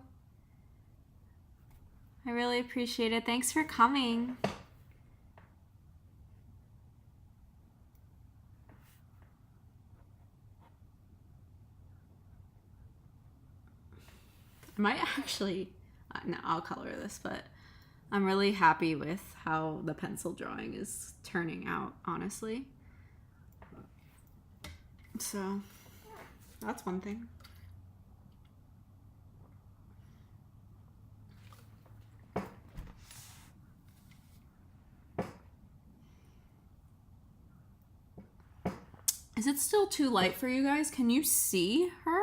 I really appreciate it. Thanks for coming. I might actually, no, I'll color this, but I'm really happy with how the pencil drawing is turning out, honestly. So that's one thing. Is it still too light for you guys? Can you see her?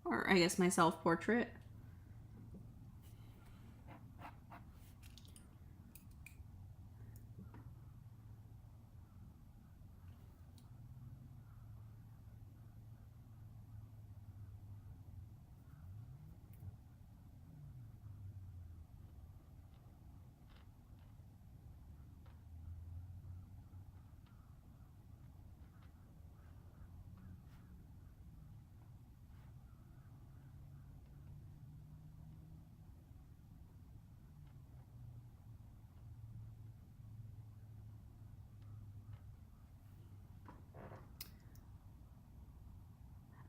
Or I guess my self-portrait?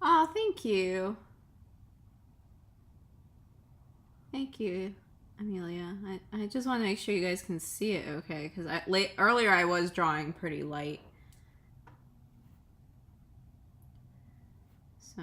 Oh, thank you. Thank you, Amelia. I just want to make sure you guys can see it okay, because earlier I was drawing pretty light. So...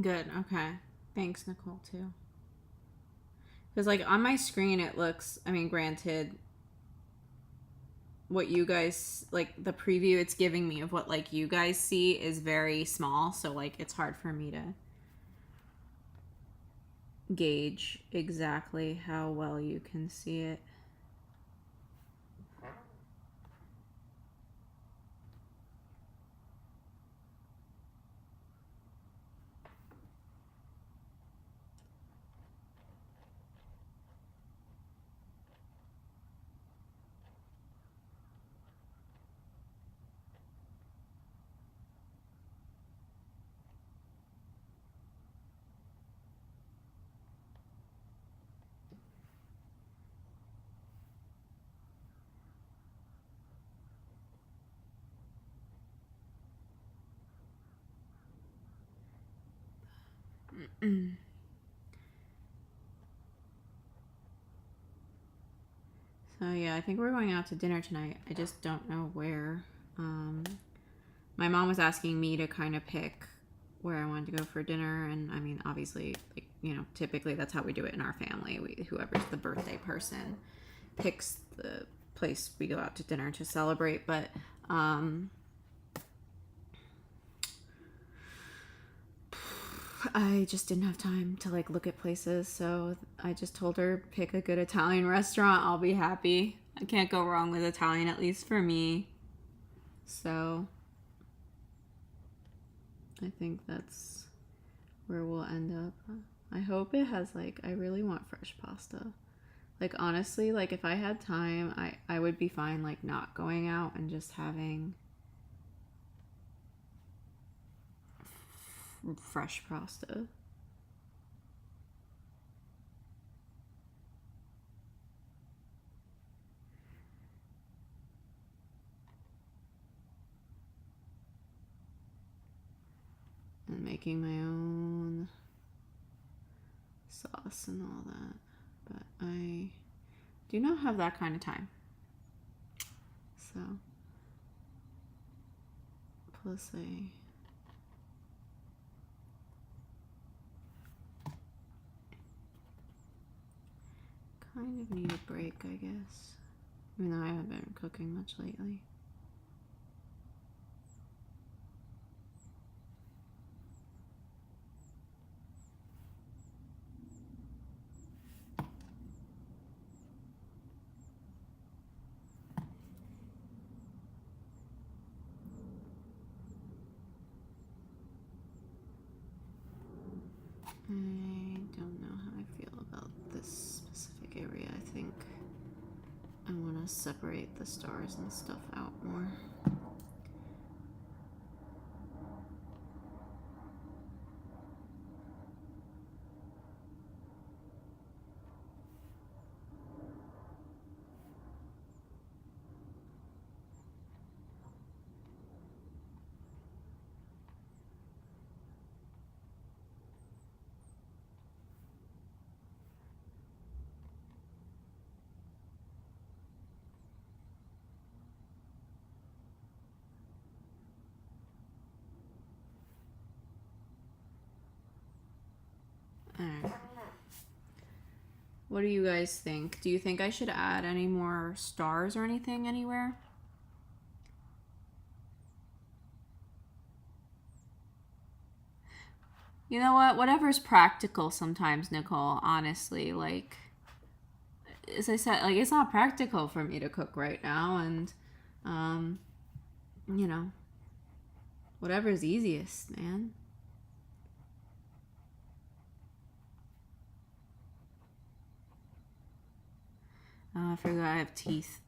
Good, okay. Thanks, Nicole, too. Because, like, on my screen it looks, I mean, granted, what you guys, like, the preview it's giving me of what, like, you guys see is very small, so, like, it's hard for me to gauge exactly how well you can see it. So yeah, I think we're going out to dinner tonight. I just don't know where. My mom was asking me to kind of pick where I wanted to go for dinner, and I mean, obviously, like, you know, typically that's how we do it in our family. Whoever's the birthday person picks the place we go out to dinner to celebrate. But I just didn't have time to like look at places, so I just told her pick a good Italian restaurant. I'll be happy. I can't go wrong with Italian, at least for me. So I think that's where we'll end up. I hope it has like, I really want fresh pasta. Like honestly, like if I had time, I would be fine like not going out and just having fresh pasta. And making my own sauce and all that. But I do not have that kind of time. So, plus I kind of need a break, I guess. Even though I haven't been cooking much lately. I don't know how I feel about this specific area. I think I want to separate the stars and stuff out more. Alright. What do you guys think? Do you think I should add any more stars or anything anywhere? You know what? Whatever's practical sometimes, Nicole, honestly. Like, as I said, like, it's not practical for me to cook right now. And, you know, whatever's easiest, man. I forgot I have teeth.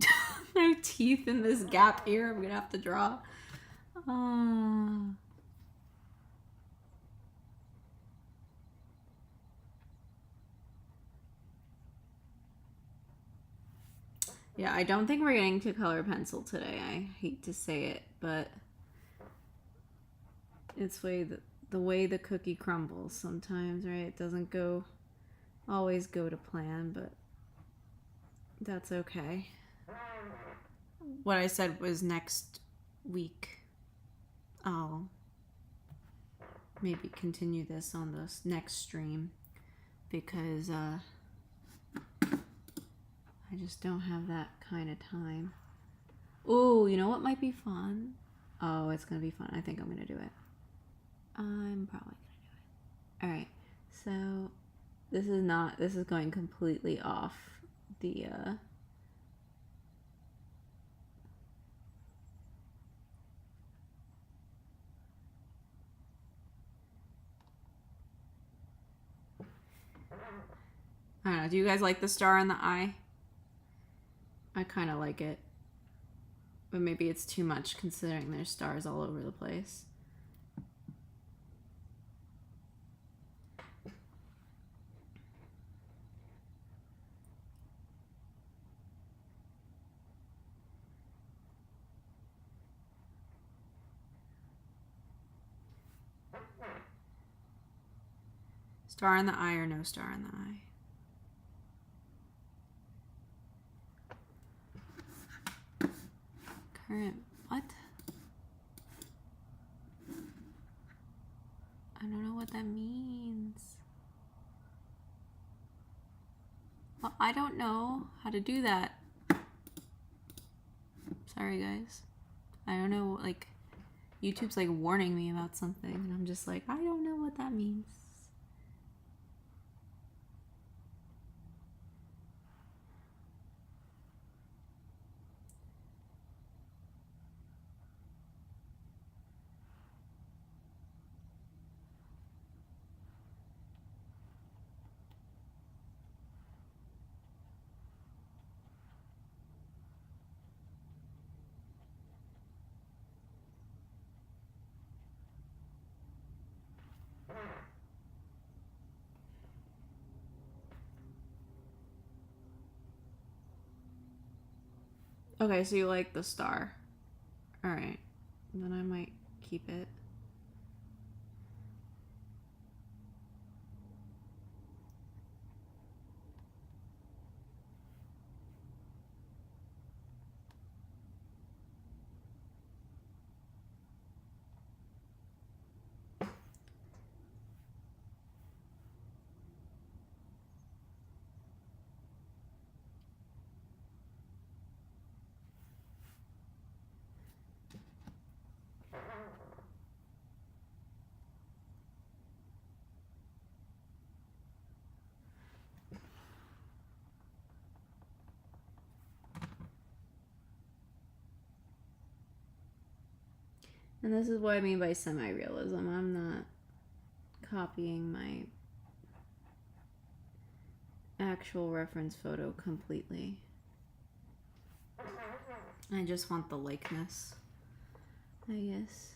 I have teeth in this gap here. I'm gonna have to draw. Yeah, I don't think we're getting to color pencil today. I hate to say it, but it's the way the cookie crumbles sometimes, right? It doesn't always go to plan, but that's okay. What I said was next week I'll maybe continue this on the next stream because I just don't have that kind of time. Ooh, you know what might be fun? Oh, it's gonna be fun. I think I'm gonna do it. I'm probably gonna do it. Alright, so this is going completely off the I don't know, do you guys like the star in the eye? I kind of like it. But maybe it's too much considering there's stars all over the place. Star in the eye or no star in the eye? Current, what? I don't know what that means. Well, I don't know how to do that. Sorry, guys. I don't know, like, YouTube's like warning me about something, and I'm just like, I don't know what that means. Okay, so you like the star. Alright. Then I might keep it. And this is what I mean by semi-realism. I'm not copying my actual reference photo completely. I just want the likeness, I guess.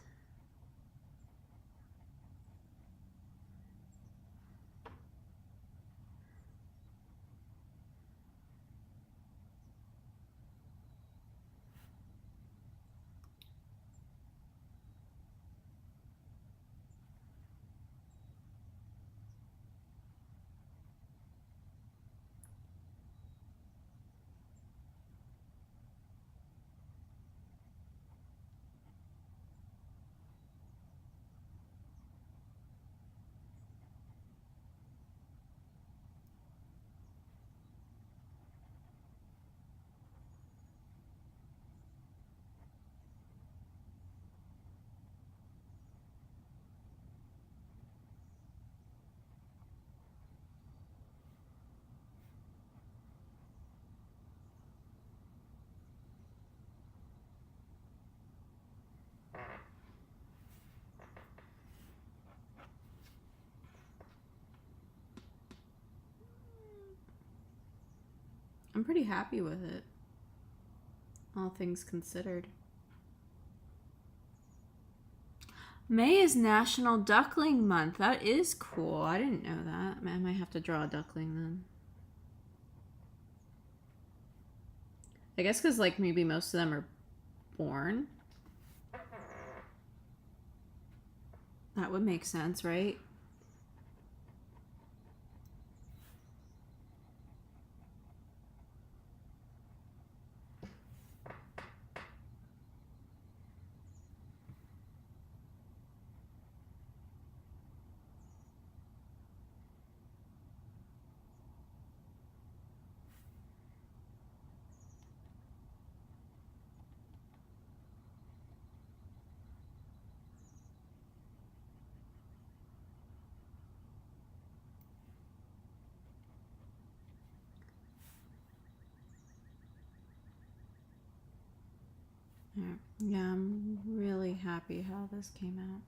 I'm pretty happy with it, all things considered. May is National Duckling Month. That is cool. I didn't know that. I might have to draw a duckling then. I guess because, like, maybe most of them are born. That would make sense, right? Yeah, I'm really happy how this came out.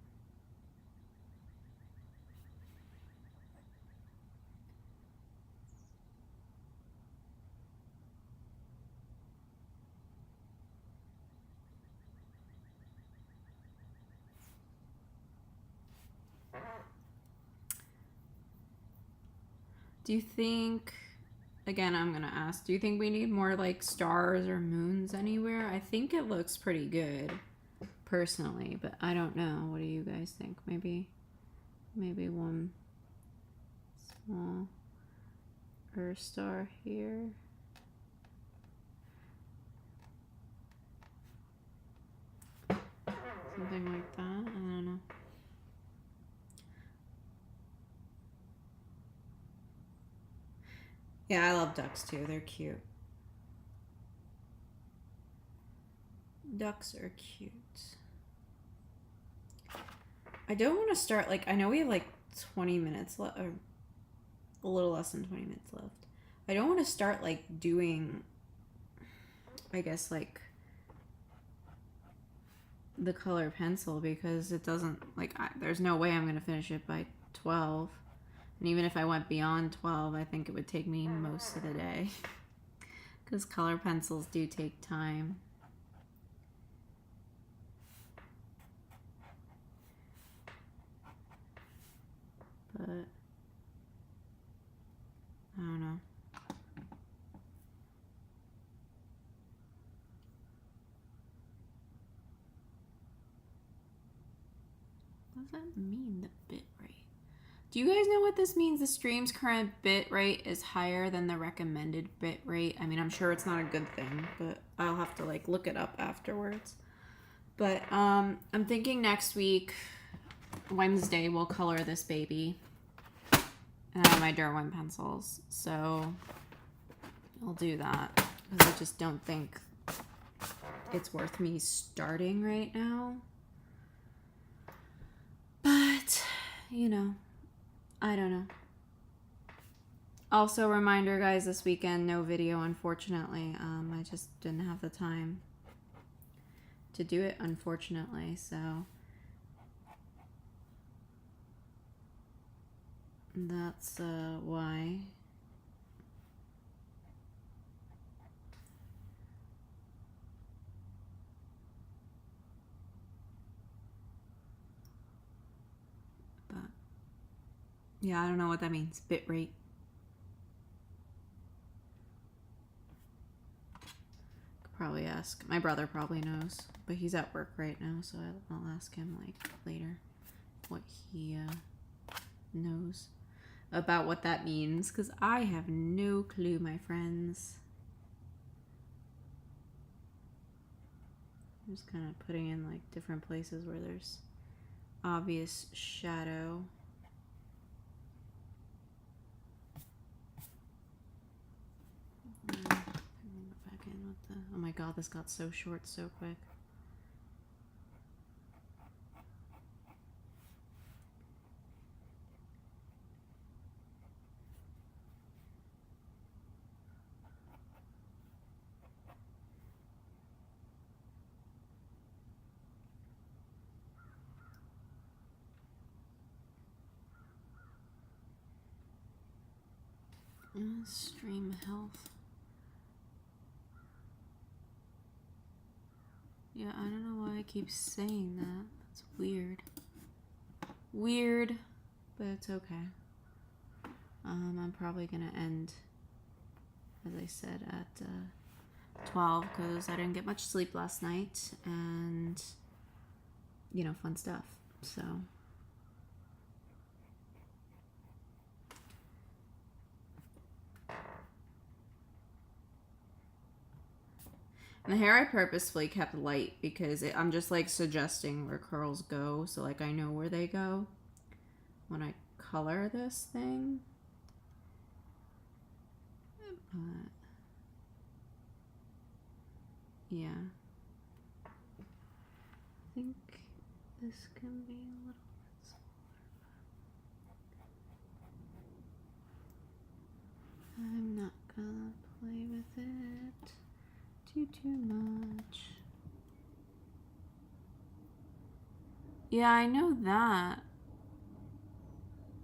Do you think, again, I'm gonna ask, do you think we need more like stars or moons anywhere? I think it looks pretty good, personally, but I don't know. What do you guys think? Maybe one small Earth star here. Something like that. I don't know. Yeah, I love ducks too. They're cute. Ducks are cute. I don't want to start, like, I know we have like 20 minutes left, or a little less than 20 minutes left. I don't want to start like doing, I guess, like the color pencil, because it doesn't, like, there's no way I'm going to finish it by 12. And even if I went beyond 12, I think it would take me most of the day. Because color pencils do take time. But I don't know. What does that mean, the bit rate? Do you guys know what this means? The stream's current bit rate is higher than the recommended bit rate. I mean, I'm sure it's not a good thing, but I'll have to like look it up afterwards. But I'm thinking next week, Wednesday, we'll color this baby. And I have my Derwent pencils, so I'll do that. Because I just don't think it's worth me starting right now. But, you know, I don't know. Also, reminder, guys, this weekend, no video, unfortunately. I just didn't have the time to do it, unfortunately, so that's why. But yeah, I don't know what that means. Bit rate. Could probably ask. My brother probably knows, but he's at work right now, so I'll ask him like later what he knows about what that means, because I have no clue, my friends. I'm just kind of putting in like different places where there's obvious shadow. Back in with the, oh my god, this got so short so quick. Stream health. Yeah, I don't know why I keep saying that. That's weird. Weird, but it's okay. I'm probably gonna end, as I said, at 12, because I didn't get much sleep last night, and, you know, fun stuff, so. And the hair I purposefully kept light because I'm just like suggesting where curls go, so like I know where they go when I color this thing. But yeah, I think this can be a little bit smaller. I'm not gonna play with it too much. Yeah, I know that.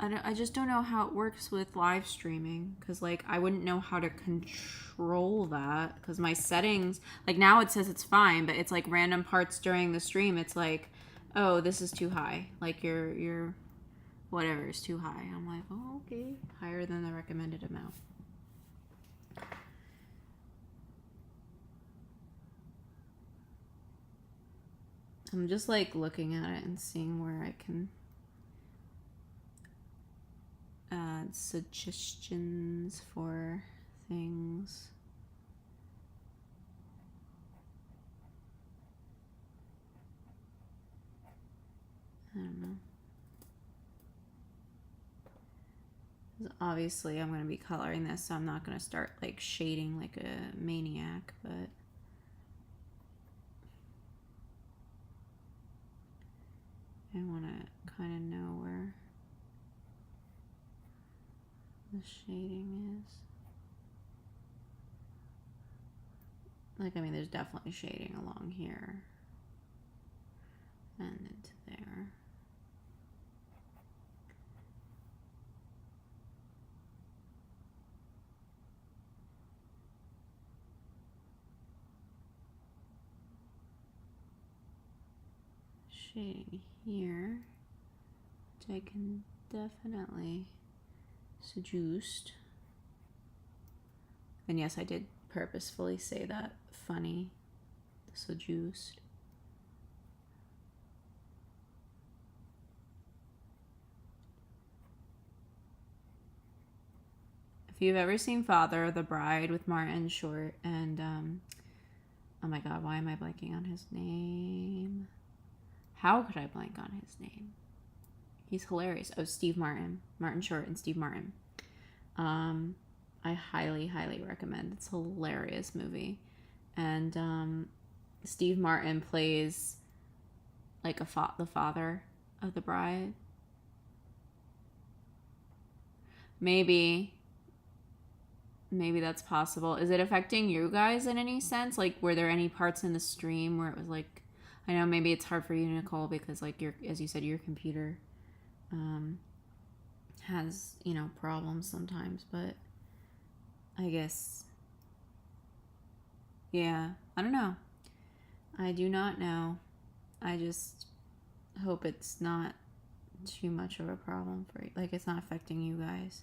I just don't know how it works with live streaming, because like I wouldn't know how to control that, because my settings, like now it says it's fine, but it's like random parts during the stream it's like, oh, this is too high, like your whatever is too high. I'm like, oh, okay, higher than the recommended amount. I'm just like looking at it and seeing where I can add suggestions for things. I don't know. Obviously, I'm going to be coloring this, so I'm not going to start like shading like a maniac, but I want to kind of know where the shading is. Like, I mean, there's definitely shading along here and into there. Shading here, which I can definitely seduced. And yes, I did purposefully say that funny, seduced. If you've ever seen Father of the Bride with Martin Short and oh my god, why am I blanking on his name? How could I blank on his name? He's hilarious. Oh, Steve Martin. Martin Short and Steve Martin. I highly, highly recommend. It's a hilarious movie. And Steve Martin plays like the father of the bride. Maybe that's possible. Is it affecting you guys in any sense? Like, were there any parts in the stream where it was like, I know maybe it's hard for you, Nicole, because like as you said, your computer has, you know, problems sometimes, but I guess, yeah, I don't know. I do not know. I just hope it's not too much of a problem for you. Like, it's not affecting you guys.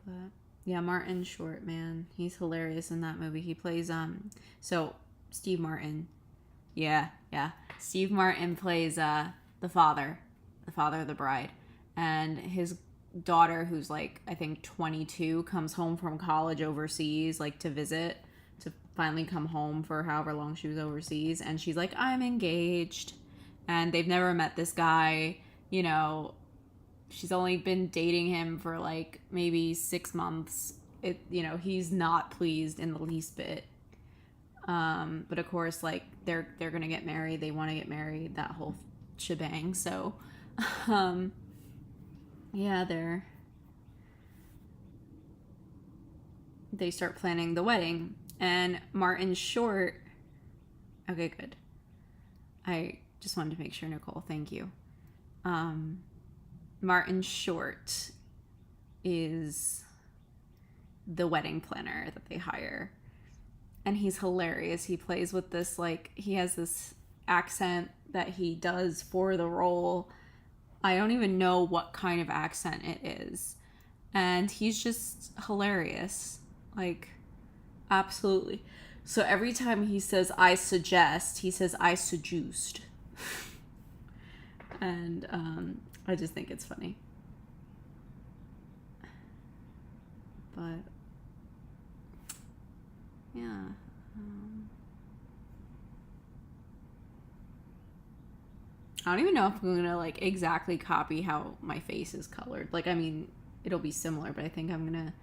But yeah, Martin Short, man, he's hilarious in that movie. He plays so Steve Martin. Yeah. Steve Martin plays the father of the bride, and his daughter, who's like I think 22, comes home from college overseas, like to visit, to finally come home for however long she was overseas, and she's like, I'm engaged, and they've never met this guy, you know. She's only been dating him for like maybe 6 months. You know, he's not pleased in the least bit. But of course, like they're gonna get married. They want to get married. That whole shebang. So, yeah, they start planning the wedding, and Martin Short. Okay, good. I just wanted to make sure, Nicole. Thank you. Martin Short is the wedding planner that they hire. And he's hilarious. He plays with this, like, he has this accent that he does for the role. I don't even know what kind of accent it is. And he's just hilarious. Like, absolutely. So every time he says, I suggest, he says, I seduced. And, I just think it's funny. But, yeah. I don't even know if I'm going to, like, exactly copy how my face is colored. Like, I mean, it'll be similar, but I think I'm going to...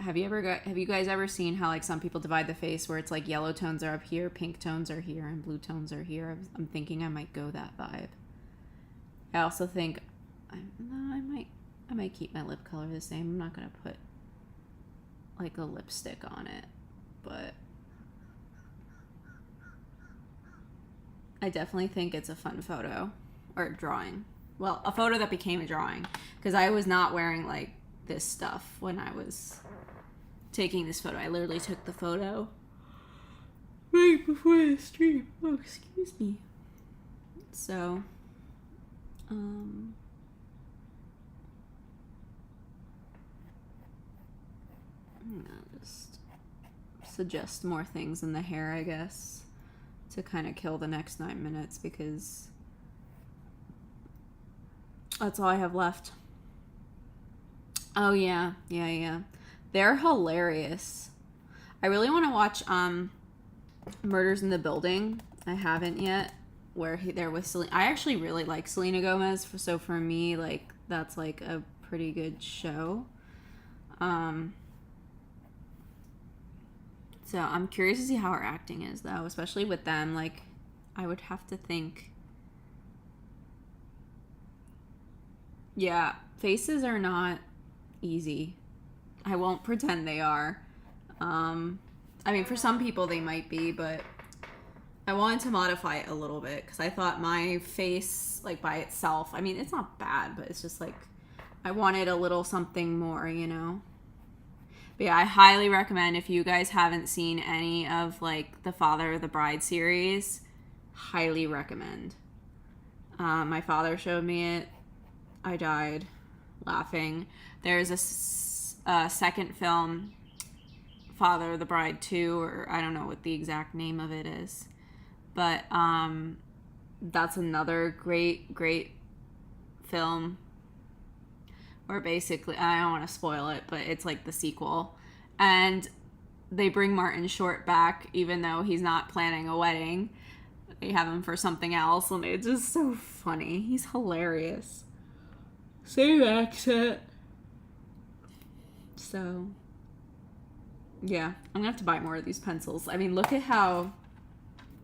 Have you guys ever seen how, like, some people divide the face where it's, like, yellow tones are up here, pink tones are here, and blue tones are here? I'm thinking I might go that vibe. I also think I might keep my lip color the same. I'm not gonna put like a lipstick on it, but I definitely think it's a fun photo or drawing. Well, a photo that became a drawing, because I was not wearing like this stuff when I was taking this photo. I literally took the photo right before the stream. Oh, excuse me. So I'm just suggest more things in the hair, I guess, to kind of kill the next 9 minutes, because that's all I have left. Oh, yeah. They're hilarious. I really want to watch Murders in the Building. I haven't yet, where they're with Selena. I actually really like Selena Gomez, so for me, like, that's like a pretty good show. So I'm curious to see how her acting is, though, especially with them. Like, I would have to think. Yeah, faces are not easy. I won't pretend they are. I mean, for some people they might be, but I wanted to modify it a little bit because I thought my face, like, by itself, I mean, it's not bad, but it's just like I wanted a little something more, you know? But yeah, I highly recommend, if you guys haven't seen any of, like, the Father of the Bride series, highly recommend. My father showed me it. I died laughing. There's a second film, Father of the Bride 2, or I don't know what the exact name of it is. But that's another great film where basically, I don't want to spoil it, but it's like the sequel. And they bring Martin Short back, even though he's not planning a wedding. They have him for something else, and it's just so funny. He's hilarious. Same accent. So, yeah, I'm gonna have to buy more of these pencils. I mean, look at how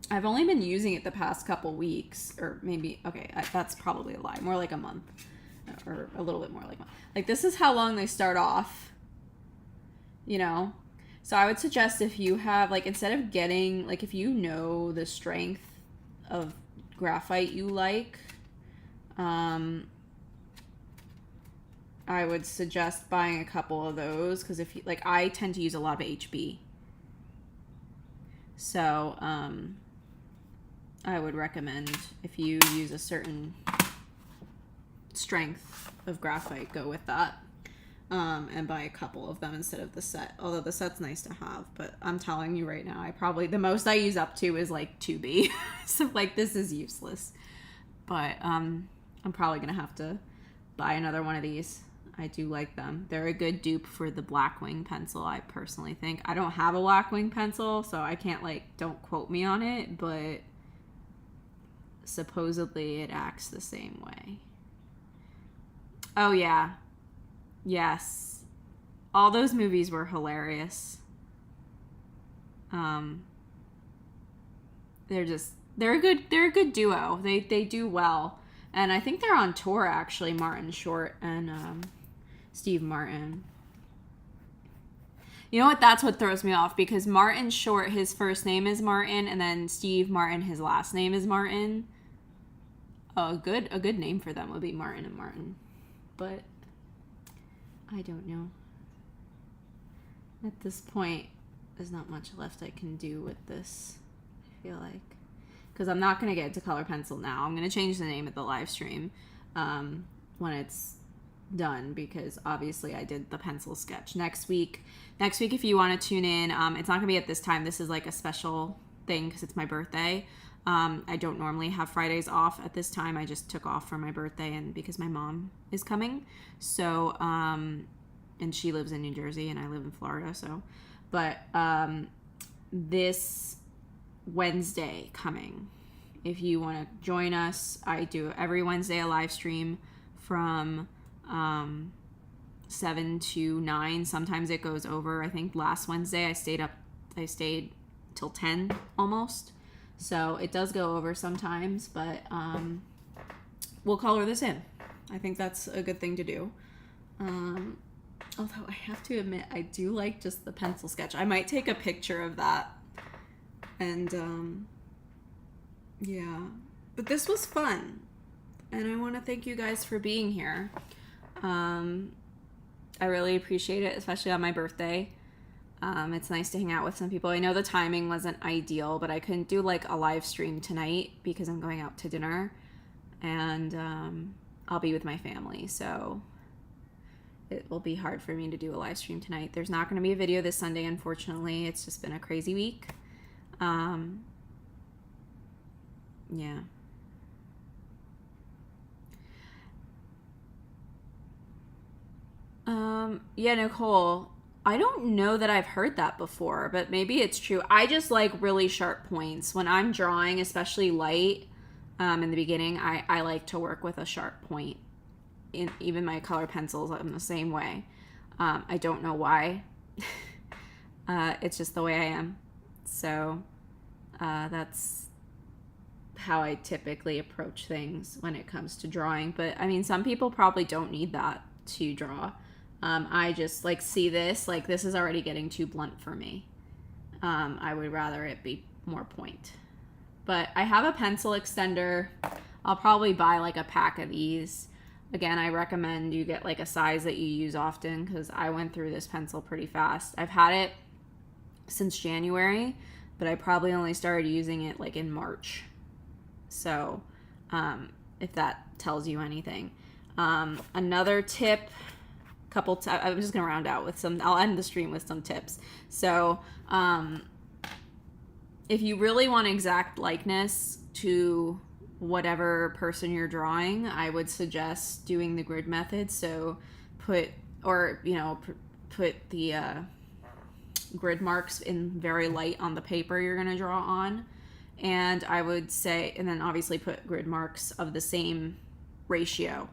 I've only been using it the past couple weeks, or maybe, okay, that's probably a lie. More like a month, or a little bit more like a month. Like, this is how long they start off, you know? So I would suggest, if you have, like, instead of getting, like, if you know the strength of graphite you like, I would suggest buying a couple of those, because if you, like, I tend to use a lot of HB. So, I would recommend, if you use a certain strength of graphite, go with that. And buy a couple of them instead of the set. Although the set's nice to have, but I'm telling you right now, the most I use up to is like 2B. So, like, this is useless. But I'm probably gonna have to buy another one of these. I do like them. They're a good dupe for the Blackwing pencil, I personally think. I don't have a Blackwing pencil, so I can't, like, don't quote me on it, but supposedly it acts the same way. Oh, yeah. Yes. All those movies were hilarious. They're a good duo. They do well. And I think they're on tour, actually, Martin Short and Steve Martin. You know what? That's what throws me off, because Martin Short, his first name is Martin, and then Steve Martin, his last name is Martin. A good name for them would be Martin and Martin. But I don't know. At this point, there's not much left I can do with this, I feel like. Because I'm not going to get into color pencil now. I'm going to change the name of the live stream when it's done, because obviously I did the pencil sketch. Next week, if you want to tune in, it's not going to be at this time. This is like a special thing because it's my birthday. I don't normally have Fridays off at this time. I just took off for my birthday and because my mom is coming. So, and she lives in New Jersey and I live in Florida. So, but this Wednesday coming, if you want to join us, I do every Wednesday a live stream from 7 to 9. Sometimes it goes over. I think last Wednesday I stayed till 10 almost. So it does go over sometimes, but we'll color this in. I think that's a good thing to do. Although I have to admit, I do like just the pencil sketch. I might take a picture of that. And yeah, but this was fun. And I want to thank you guys for being here. I really appreciate it, especially on my birthday. It's nice to hang out with some people. I know the timing wasn't ideal, but I couldn't do like a live stream tonight because I'm going out to dinner, and I'll be with my family. So it will be hard for me to do a live stream tonight. There's not going to be a video this Sunday, unfortunately. It's just been a crazy week. Yeah. Yeah, Nicole, I don't know that I've heard that before, but maybe it's true. I just like really sharp points. When I'm drawing, especially light, in the beginning, I like to work with a sharp point. In even my color pencils, I'm the same way. I don't know why. It's just the way I am. So that's how I typically approach things when it comes to drawing. But I mean, some people probably don't need that to draw. I just like see this, like this is already getting too blunt for me. I would rather it be more point. But I have a pencil extender. I'll probably buy like a pack of these. Again, I recommend you get like a size that you use often because I went through this pencil pretty fast. I've had it since January, but I probably only started using it like in March. So if that tells you anything. Another tip, I'm just going to round out with some, I'll end the stream with some tips. So if you really want exact likeness to whatever person you're drawing, I would suggest doing the grid method. So put the grid marks in very light on the paper you're going to draw on. And I would say, and then obviously put grid marks of the same ratio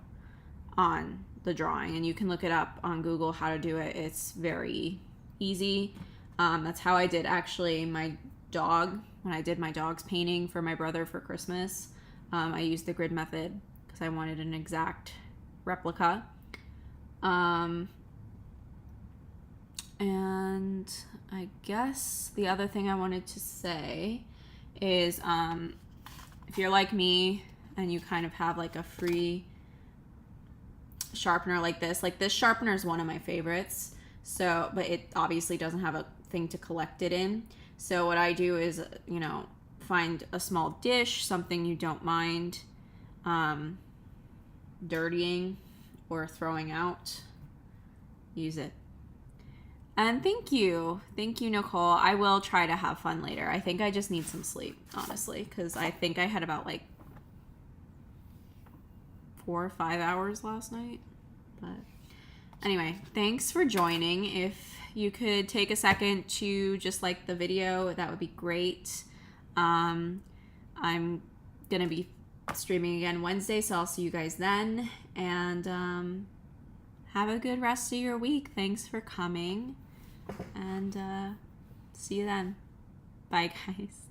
on the drawing. And you can look it up on Google how to do it. It's very easy. That's how I did actually my dog, when I did my dog's painting for my brother for Christmas. I used the grid method because I wanted an exact replica. And I guess the other thing I wanted to say is if you're like me and you kind of have like a free sharpener like this sharpener is one of my favorites. So, but it obviously doesn't have a thing to collect it in. So what I do is, find a small dish, something you don't mind dirtying or throwing out, use it. And thank you, Nicole. I will try to have fun later. I think I just need some sleep, honestly, because I think I had about like 4 or 5 hours last night. But anyway, thanks for joining. If you could take a second to just like the video, that would be great. I'm gonna be streaming again Wednesday, so I'll see you guys then. And have a good rest of your week. Thanks for coming. And see you then. Bye, guys.